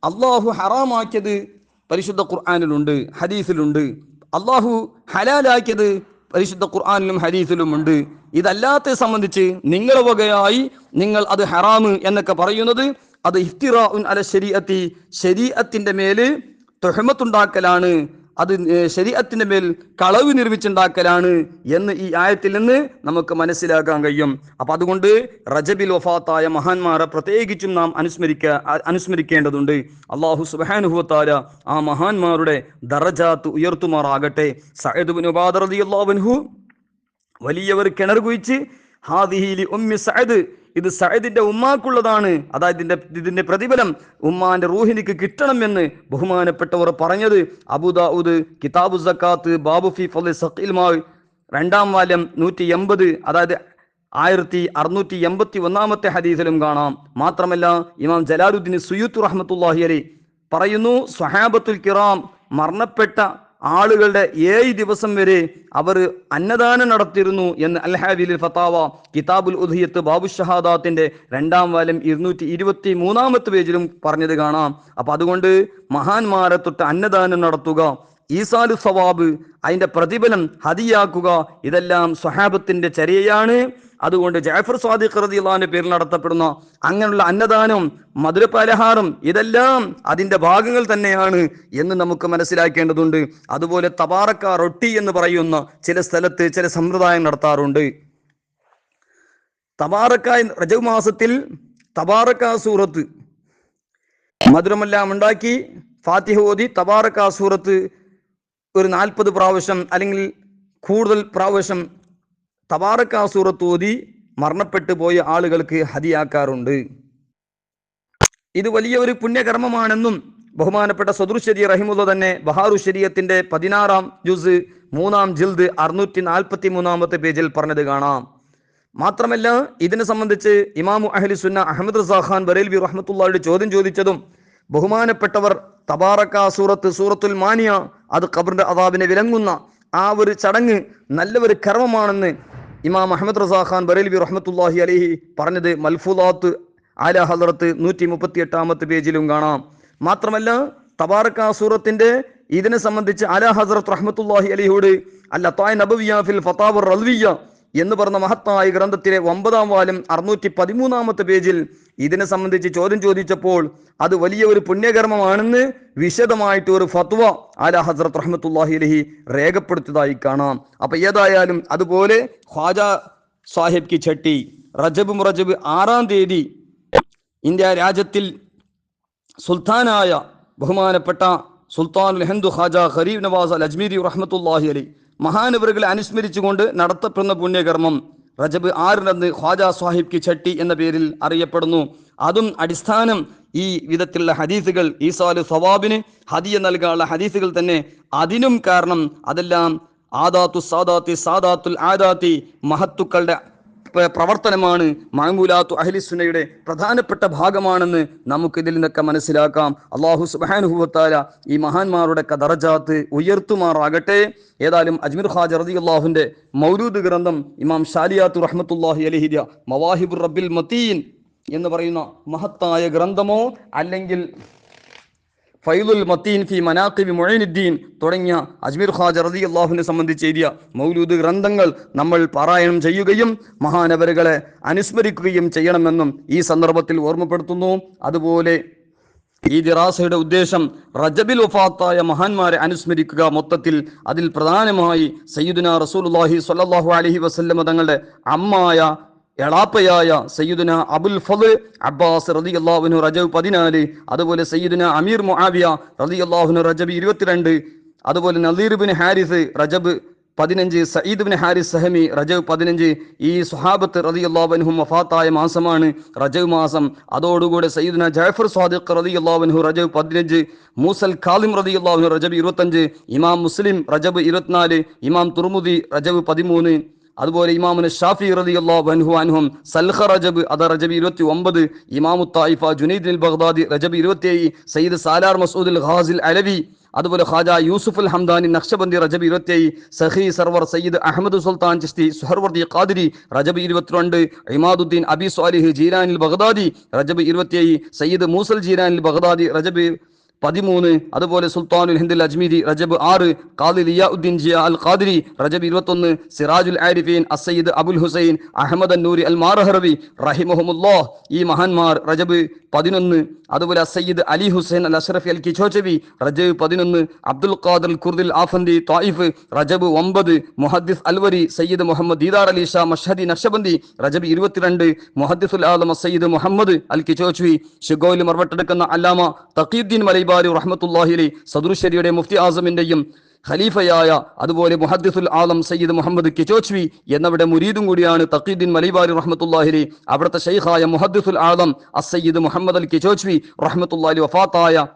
അള്ളാഹു ഹറാമാക്കിയത് പരിശുദ്ധ ഖുർആനിലുണ്ട്, ഹദീസിലുണ്ട്. അള്ളാഹു ഹലാലാക്കിയത് പരിശുദ്ധ ഖുർആനിലും ഹദീസിലും ഉണ്ട്. ഇതല്ലാത്ത സംബന്ധിച്ച് നിങ്ങളെ വകയായി നിങ്ങൾ അത് ഹറാമ് എന്നൊക്കെ പറയുന്നത് അത് ഇഫ്തിറാഉൻ അല ശരീഅത്തി, ശരീഅത്തിന്റെ മേല് തുഹ്മത്തുണ്ടാക്കലാണ്, അത് ശരീഅത്തിന്റെ മേൽ കളവ് നിർമ്മിച്ചുണ്ടാക്കലാണ് എന്ന് ഈ ആയത്തിൽ നിന്ന് നമുക്ക് മനസ്സിലാക്കാൻ കഴിയും. അപ്പൊ അതുകൊണ്ട് റജബിൽ വഫാത്തായ മഹാന്മാരെ പ്രത്യേകിച്ചും നാം അനുസ്മരിക്കേണ്ടതുണ്ട്. അല്ലാഹു സുബ്ഹാനഹു വ തആല ആ മഹാന്മാരുടെ ദറജാത്ത് ഉയർത്തുമാറാകട്ടെ. സഅദ് ഇബ്നു ഉബാദ റളിയല്ലാഹു അൻഹു വലിയവർ കിണർ കുഴിച്ച്, ഹാദിഹി ലി ഉമ്മി സഅദ്, ഇത് സഅദിന്റെ ഉമ്മാക്കുള്ളതാണ്, അതായത് ഇതിന്റെ പ്രതിഫലം ഉമ്മാന്റെ റൂഹിനിക്ക് കിട്ടണം എന്ന് ബഹുമാനപ്പെട്ടവർ പറഞ്ഞത് അബൂ ദാവൂദ് കിതാബു സക്കാത്ത് ബാബു ഫി ഫളി സഖീൽ മാ 2-ാം വാല്യം 180, അതായത് 1681-ാമത്തെ ഹദീസിലും കാണാം. മാത്രമല്ല ഇമാം ജലാലുദ്ദീൻ സുയൂത്തി റഹ്മത്തുള്ളാഹി അലൈഹി പറയുന്നു, സ്വഹാബത്തുൽ കിറാം മരണപ്പെട്ട ആളുകളുടെ 7 ദിവസം വരെ അവർ അന്നദാനം നടത്തിയിരുന്നു എന്ന് അൽ ഹാവിലിൽ ഫതാവ കിതാബുൽ ഉദ്ഹിയത്ത് ബാബു ഷഹാദാത്തിന്റെ 2-ാം വാല്യം 223-ാമത്തെ പേജിലും പറഞ്ഞത് കാണാം. അപ്പൊ അതുകൊണ്ട് മഹാന്മാരെ തൊട്ട് അന്നദാനം നടത്തുക, ഈസാലു സവാബ്, അതിന്റെ പ്രതിഫലം ഹദിയാക്കുക, ഇതെല്ലാം സ്വഹാബത്തിന്റെ ചര്യയാണ്. അതുകൊണ്ട് ജഅഫർ സ്വാദിഖ് റളിയല്ലാഹുവിന്റെ പേരിൽ നടത്തപ്പെടുന്ന അങ്ങനെയുള്ള അന്നദാനം, മധുരപലഹാരം, ഇതെല്ലാം അതിന്റെ ഭാഗങ്ങൾ തന്നെയാണ് എന്ന് നമുക്ക് മനസ്സിലാക്കേണ്ടതുണ്ട്. അതുപോലെ തബാറക്ക റൊട്ടി എന്ന് പറയുന്ന ചില സ്ഥലത്ത് ചില സമ്പ്രദായം നടത്താറുണ്ട്. തബാറക്ക റജബ് മാസത്തിൽ തബാറക്ക സൂറത്ത് മധുരമെല്ലാം ഉണ്ടാക്കി ഫാത്തിഹ ഓതി തബാറക്ക സൂറത്ത് ഒരു 40 പ്രാവശ്യം അല്ലെങ്കിൽ കൂടുതൽ പ്രാവശ്യം തബാറക്ക സൂറത്ത് ഓതി മരണപ്പെട്ടു പോയ ആളുകൾക്ക് ഹദിയാക്കാറുണ്ട്. ഇത് വലിയ ഒരു പുണ്യകർമ്മമാണെന്നും ബഹുമാനപ്പെട്ട സദറു ശരീഅ റഹിമഹുല്ലാഹ് തന്നെ ബഹാറു ശരീഅത്തിന്റെ 16-ാം ജുസ് 3-ാം ജിൽദ് 643-ാമത്തെ പേജിൽ പറഞ്ഞത് കാണാം. മാത്രമല്ല ഇതിനെ സംബന്ധിച്ച് ഇമാമു അഹ്ലി സുന്ന അഹ്മദ് റസാ ഖാൻ ബറേൽവി റഹ്മത്തുള്ളാഹിയുടെ ചോദ്യം ചോദിച്ചതും ബഹുമാനപ്പെട്ടവർ തബാറക്ക സൂറത്ത്, സൂറത്തുൽ മാനിയ, അത് ഖബറിന്റെ അദാബിനെ വിലങ്ങുന്ന ആ ഒരു ചടങ്ങ് നല്ല ഒരു കർമ്മമാണെന്ന് ഇമാം അഹ്മദ് റസാ ഖാൻ ബറേൽവി റഹ്മത്തുള്ളാഹി അലൈഹി പറഞ്ഞത് മൽഫൂദാത്ത് ആല ഹദ്റത്ത് 138-ാമത്തെ പേജിലും കാണാം. മാത്രമല്ല തബാറക്ക സൂറത്തിന്റെ ഇതിനെ സംബന്ധിച്ച് ആല ഹദ്റത്ത് റഹ്മത്തുള്ളാഹി അലൈഹിയോട് അൽ അത്തായ നബവിയ ഫിൽ ഫതാവ റൾവിയ എന്ന് പറഞ്ഞ മഹത്തായ ഗ്രന്ഥത്തിലെ 9-ാം വാല്യം 613-ാമത്തെ പേജിൽ ഇതിനെ സംബന്ധിച്ച് ചോദ്യം ചോദിച്ചപ്പോൾ അത് വലിയ ഒരു പുണ്യകർമ്മമാണെന്ന് വിശദമായിട്ട് ഒരു ഫത്വ ആല ഹസ്രത്ത് റഹ്മത്തുള്ളാഹി അലൈഹി രേഖപ്പെടുത്തിയതായി കാണാം. അപ്പൊ ഏതായാലും അതുപോലെ ഖ്വാജ സാഹിബ് കി ഛട്ടി റജബ് 6-ാം തീയതി ഇന്ത്യ രാജ്യത്തിൽ സുൽത്താനായ ബഹുമാനപ്പെട്ട സുൽത്താനുൽ ഹിന്ദ് ഖാജ ഖരീബ് നവാസ് അൽ അജ്മീരി റഹ്മത്തുള്ളാഹി അലൈഹി മഹാനവറുകളെ അനുസ്മരിച്ചുകൊണ്ട് നടത്തപ്പെടുന്ന പുണ്യകർമ്മം റജബ് 6-ന് ഖ്വാജ സാഹിബ് കി ഛട്ടി എന്ന പേരിൽ അറിയപ്പെടുന്നു. അതും അടിസ്ഥാനം ഈ വിധത്തിലുള്ള ഹദീസുകൾ, ഈസാലു സവാബിന് ഹദിയ നൽകാനുള്ള ഹദീസുകൾ തന്നെ അതിനും കാരണം അതെല്ലാം ആദാത്തു സാദാത്തി സാദാത്തുൽ ആദാത്തി മഹത്തുക്കളുടെ പ്രവർത്തനമാണ്, മഅമൂലാത്തു അഹ്ലി സുന്നയുടെ പ്രധാനപ്പെട്ട ഭാഗമാണെന്ന് നമുക്ക് ഇതിൽ നിന്നൊക്കെ മനസ്സിലാക്കാം. അല്ലാഹു സുബ്ഹാനഹു വ തആല ഈ മഹാന്മാരുടെ ദറജാത്ത് ഉയർത്തുമാറാകട്ടെ. ഏതായാലും അജ്മീർ ഖാജ റളിയല്ലാഹുവിന്റെ മൗലൂദ് ഗ്രന്ഥം ഇമാം ഷാലിയാത്തു റഹ്മത്തുള്ളാഹി അലൈഹി മവാഹിബുർ റബ്ബിൽ മതീൻ എന്ന് പറയുന്ന മഹത്തായ ഗ്രന്ഥമോ അല്ലെങ്കിൽ ഫൈലുൽ മത്തീൻ ഫി മനാഖിബി മുഈനുദ്ദീൻ തുടങ്ങിയ അജ്മീർ ഖാജ റളിയല്ലാഹുവിനെ സംബന്ധിച്ച് എഴുതിയ മൗലൂദ് ഗ്രന്ഥങ്ങൾ നമ്മൾ പാരായണം ചെയ്യുകയും മഹാനവരുകളെ അനുസ്മരിക്കുകയും ചെയ്യണമെന്നും ഈ സന്ദർഭത്തിൽ ഓർമ്മപ്പെടുത്തുന്നു. അതുപോലെ ഈ ദിറാസയുടെ ഉദ്ദേശം റജബിൽ വഫാത്തായ മഹാന്മാരെ അനുസ്മരിക്കുക. മൊത്തത്തിൽ അതിൽ പ്രധാനമായി സയ്യിദുനാ റസൂലുള്ളാഹി സ്വല്ലല്ലാഹു അലൈഹി വസല്ലമ തങ്ങളുടെ അമ്മായ എളാപ്പയായ സയ്യിദുന അബുൽ ഫള് അബ്ബാസ് റളിയല്ലാഹു അൻഹു റജബ് 14, അതുപോലെ സയ്യിദുന അമീർ മുആവിയ റളിയല്ലാഹു അൻഹു റജബ് 22, അതുപോലെ നളീർ ഇബ്നു ഹാരിസ് റജബ് 15, സഈദ് ഇബ്നു ഹാരിസ് സഹമി റജബ് 15. ഈ സ്വഹാബത്ത് റളിയല്ലാഹു അൻഹും വഫാത്തായ മാസമാണ് റജബ് മാസം. അതോടുകൂടെ സയ്യിദുന ജഅഫർ സ്വാദിഖ് റളിയല്ലാഹു അൻഹു റജബ് 15, മൂസൽ കാലിം റളിയല്ലാഹു അൻഹു റജബ് 25, ഇമാം മുസ്ലിം റജബ് 24, ഇമാം തുർമുദി റജബ് 13, അതുപോലെ ഇമാമുന ഷാഫി റളിയല്ലാഹു അൻഹും സൽഖ റജബ് അത് റജബ് 29, ഇമാമു തായിഫ ജുനൈദ് അൽ ബഗ്ദാദി റജബ് 27, സയ്യിദ് സാലാർ മസ്ഊദ് അൽ ഖാസിൽ അലവി, അതുപോലെ ഖാജ യൂസുഫ് അൽ ഹംദാനി നഖ്ശബന്ദി റജബ് 27, സഖി സർവർ സയ്യിദ് അഹമ്മദ് സുൽത്താൻ ചിസ്തി സുഹർവർദി ഖാദിരി റജബ് 22, ഇമാദുദ്ദീൻ അബി സ്വാലിഹ് ജീലാനി ബഗ്ദാദി റജബ് 27, സയ്യിദ് മൂസൽ ജീലാനി ബഗ്ദാദി റജബ് 13, അതുപോലെ സുൽത്താനുൽ ഹിന്ദ് അജ്മീരി റജബ് 6, ഖാദി ലിയാഉദ്ദീൻ ജിയ അൽ ഖാദിരി റജബ് 21, സിറാജുൽ ആരിഫീൻ അസ്സയ്യിദ് അബുൽ ഹുസൈൻ അഹമ്മദ് അന്നൂരി അൽ മാറഹറവി റഹിമഹുമുല്ലാഹ് ഈ മഹാന്മാർ റജബ് 11, അതുപോലെ അസ്സയ്യിദ് അലി ഹുസൈൻ അൽ അഷ്റഫി അൽ കിച്ചോച്ചവി റജബ് 11, അബ്ദുൽ ഖാദിർ കുർദിൽ ആഫന്ദി ത്വായിഫ് റജബ് 9, മുഹദ്ദിസ് അൽവരി സയ്യിദ് മുഹമ്മദ് ദീദാർ അലി ഷാ മഷ്ഹദി നഖ്ശബന്ദി റജബ് 22, മുഹദ്ദിസുൽ ആലം സയ്യിദ് മുഹമ്മദ് അൽ കിച്ചോച്ചവി ഷിഗോയിൽ മർവട്ടെടുക്കുന്ന അല്ലാമ തഖീദ്ദീൻ മലൈബാരി റഹ്മത്തുള്ളാഹി അലൈഹി സദറുശരിയുടെ മുഫ്തി ആസമിന്റെയും ഖലീഫയായ അതുപോലെ മുഹദ്ദിസുൽ ആലം സയ്യിദ് മുഹമ്മദ് കിച്ചോച്വി എന്നവിടെ മുരീദും കൂടിയാണ് തഖീദ്ദീൻ മലൈബാരി റഹ്മത്തുള്ളാഹി അലൈഹി. അവിടുത്തെ ഷെയ്ഖായ മുഹദ്ദിസുൽ ആലം അസ്സയ്യിദ് മുഹമ്മദ് അൽ കിച്ചോച്വി റഹ്മത്തുള്ളാഹി അലൈഹി വഫാത്തായ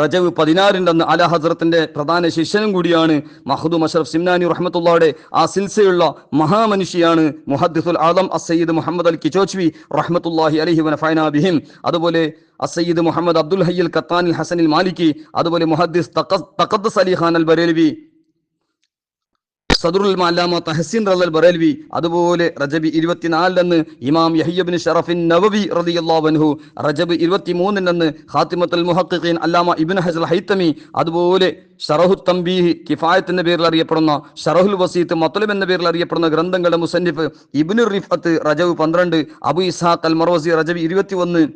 റജബ് 16 അല ഹസ്രത്തിന്റെ പ്രധാന ശിഷ്യനും കൂടിയാണ് മഖ്ദൂം അഷ്റഫ് സിംനാനി റഹ്മത്തുള്ളാഹിയുടെ ആ സിൽസിലുള്ള മഹാമനുഷ്യയാണ് മുഹദ്ദിസുൽ ആലം അസ്സയ്യിദ് മുഹമ്മദ് അൽ കിച്ചോച്വി റഹ്മത്തുള്ളാഹി അലൈഹി വനഫഅനാ ബിഹിം. അതുപോലെ അസ്സയ്യിദ് മുഹമ്മദ് അബ്ദുൽ ഹയ്യിൽ ഖത്താനിൽ ഹസനിൽ മാലിക്കി, അതുപോലെ മുഹദ്ദിസ് തഖദ്ദസ് അലി ഖാൻ അൽ ബറേലവി സദറുൽ അല്ലാമ തഹ്സീൻ റളിൽ ബറേലവി, അതുപോലെ റജബ് 24 ഇമാം യഹ്യ ഇബ്നു ഷറഫിൻ നവവി റളിയല്ലാഹു അൻഹു, റജബ് 23 ഖാത്തിമത്തുൽ മുഹഖഖീൻ അല്ലാമ ഇബ്നു ഹജർ ഹൈതമി, അതുപോലെ ഷറഹുൽ തംബീഹ് കിഫായത്ത് എന്ന പേരിൽ അറിയപ്പെടുന്ന ഷറഹുൽ വസീത്ത് മത്ലബ് എന്ന പേരിൽ അറിയപ്പെടുന്ന ഗ്രന്ഥങ്ങളുടെ മുസന്നിഫ് ഇബ്നു റിഫഅത്ത് റജബ് 12, അബു ഇസ്ഹാഖ് അൽ മർവസി റജബ് 21.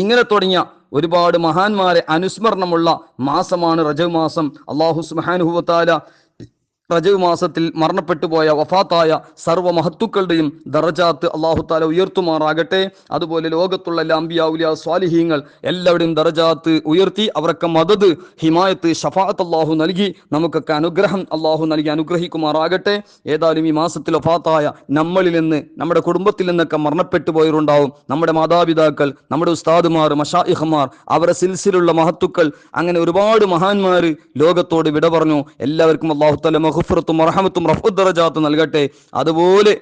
ഇങ്ങനെ തുടങ്ങിയ ഒരുപാട് മഹാന്മാരെ അനുസ്മരണമുള്ള മാസമാണ് റജബ് മാസം. അല്ലാഹു സുബ്ഹാനഹു വ തആല റജബ് മാസത്തിൽ മരണപ്പെട്ടു പോയ വഫാത്തായ സർവ്വ മഹത്തുക്കളുടെയും ദറജാത്ത് അല്ലാഹു തആല ഉയർത്തുമാറാകട്ടെ. അതുപോലെ ലോകത്തുള്ള എല്ലാ അംബിയാ ഔലിയാ സ്വാലിഹീങ്ങൾ എല്ലാവരുടെയും ദറജാത്ത് ഉയർത്തി അവർക്ക് മദദ് ഹിമായത്ത് ഷഫാഅത്ത് അല്ലാഹു നൽകി നമുക്കൊക്കെ അനുഗ്രഹം അല്ലാഹു നൽകി അനുഗ്രഹിക്കുമാറാകട്ടെ. ഏതായാലും ഈ മാസത്തിൽ വഫാത്തായ നമ്മളിൽ നിന്ന് നമ്മുടെ കുടുംബത്തിൽ നിന്നൊക്കെ മരണപ്പെട്ടു പോയവരുണ്ടാവും. നമ്മുടെ മാതാപിതാക്കൾ, നമ്മുടെ ഉസ്താദുമാർ, മശായിഖ്മാർ, അവരുടെ സിൽസിലുള്ള മഹത്തുക്കൾ, അങ്ങനെ ഒരുപാട് മഹാന്മാർ ലോകത്തോട് വിട പറഞ്ഞു. എല്ലാവർക്കും അല്ലാഹു തആല മഗ്ഫിറത്തും റഹ്മത്തും റഫ്ഉദ് ദറജാത്ത് നൽകട്ടെ. അതുപോലെ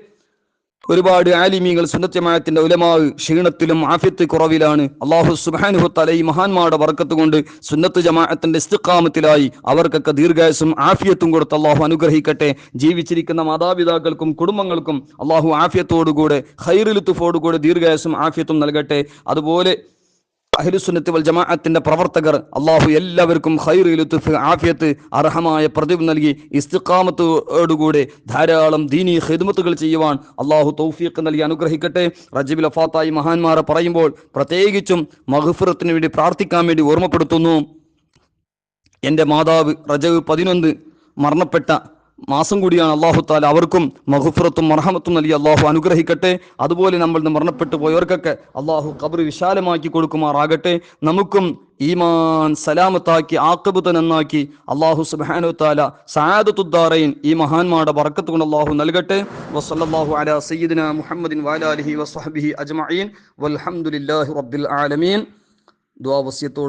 ഒരുപാട് ആലിമീങ്ങൾ സുന്നത്ത് ജമാഅത്തിന്റെ ഉലമാ ക്ഷീണത്തിലും ആഫിയത്ത് കുറവിലാണ്. അല്ലാഹു സുബ്ഹാനഹു വ തആല ഈ മഹാന്മാരുടെ ബർക്കത്ത് കൊണ്ട് സുന്നത്ത് ജമാഅത്തിന്റെ ഇസ്തിഖാമത്തിലായി അവർക്കൊക്കെ ദീർഘായുസ്സും ആഫിയത്തും കൊടുത്ത് അല്ലാഹു അനുഗ്രഹിക്കട്ടെ. ജീവിച്ചിരിക്കുന്ന മാതാപിതാക്കൾക്കും കുടുംബങ്ങൾക്കും അല്ലാഹു ആഫിയത്തോടുകൂടെ ഖൈറുൽ ലുത്ഫോടുകൂടെ ദീർഘായുസ്സും ആഫിയത്തും നൽകട്ടെ. അതുപോലെ അഹ്ലുസുന്നത്ത് വൽ ജമാഅത്തിന്റെ പ്രവർത്തകർ അല്ലാഹു എല്ലാവർക്കും ഖൈറ് ലുത്ഫ് ആഫിയത്ത് അർഹമായ പ്രതിഫലം നൽകി ഇസ്തിഖാമത്തോടുകൂടെ ധാരാളം ദീനി ഖിദ്മത്തുകൾ ചെയ്യുവാൻ അല്ലാഹു തൗഫീഖ് നൽകി അനുഗ്രഹിക്കട്ടെ. റജബിൽ വഫാത്തായി മഹാന്മാരെ പറയുമ്പോൾ പ്രത്യേകിച്ചും മഗ്ഫിറത്തിന് വേണ്ടി പ്രാർത്ഥിക്കാൻ വേണ്ടി ഓർമ്മപ്പെടുത്തുന്നു. എൻ്റെ മാതാവ് റജബ് 11 മരണപ്പെട്ട മാസം കൂടിയാണ്. അല്ലാഹു തആല അവർക്കും മഗ്ഫിറത്തും മർഹമത്തും നൽകി അല്ലാഹു അനുഗ്രഹിക്കട്ടെ. അതുപോലെ നമ്മൾ മരണപ്പെട്ടു പോയവർക്കൊക്കെ അല്ലാഹു ഖബർ വിശാലമാക്കി കൊടുക്കുമാറാകട്ടെ. നമുക്കും ഈമാൻ സലാമത്താക്കി ആഖിബത്ത് നന്നാക്കി അല്ലാഹു സുബ്ഹാനഹു തആല സആദത്തുദ്ദാറൈൻ ഈ മഹാന്മാരുടെ ബർക്കത്ത് കൊണ്ട് അല്ലാഹു നൽകട്ടെ. വസല്ലല്ലാഹു അലാ സയ്യിദിനാ മുഹമ്മദിൻ വഅലാ ആലിഹി വസ്വഹ്ബിഹി അജ്മഈൻ വൽഹംദുലില്ലാഹി റബ്ബിൽ ആലമീൻ. ദുആ വസിയത്തോട്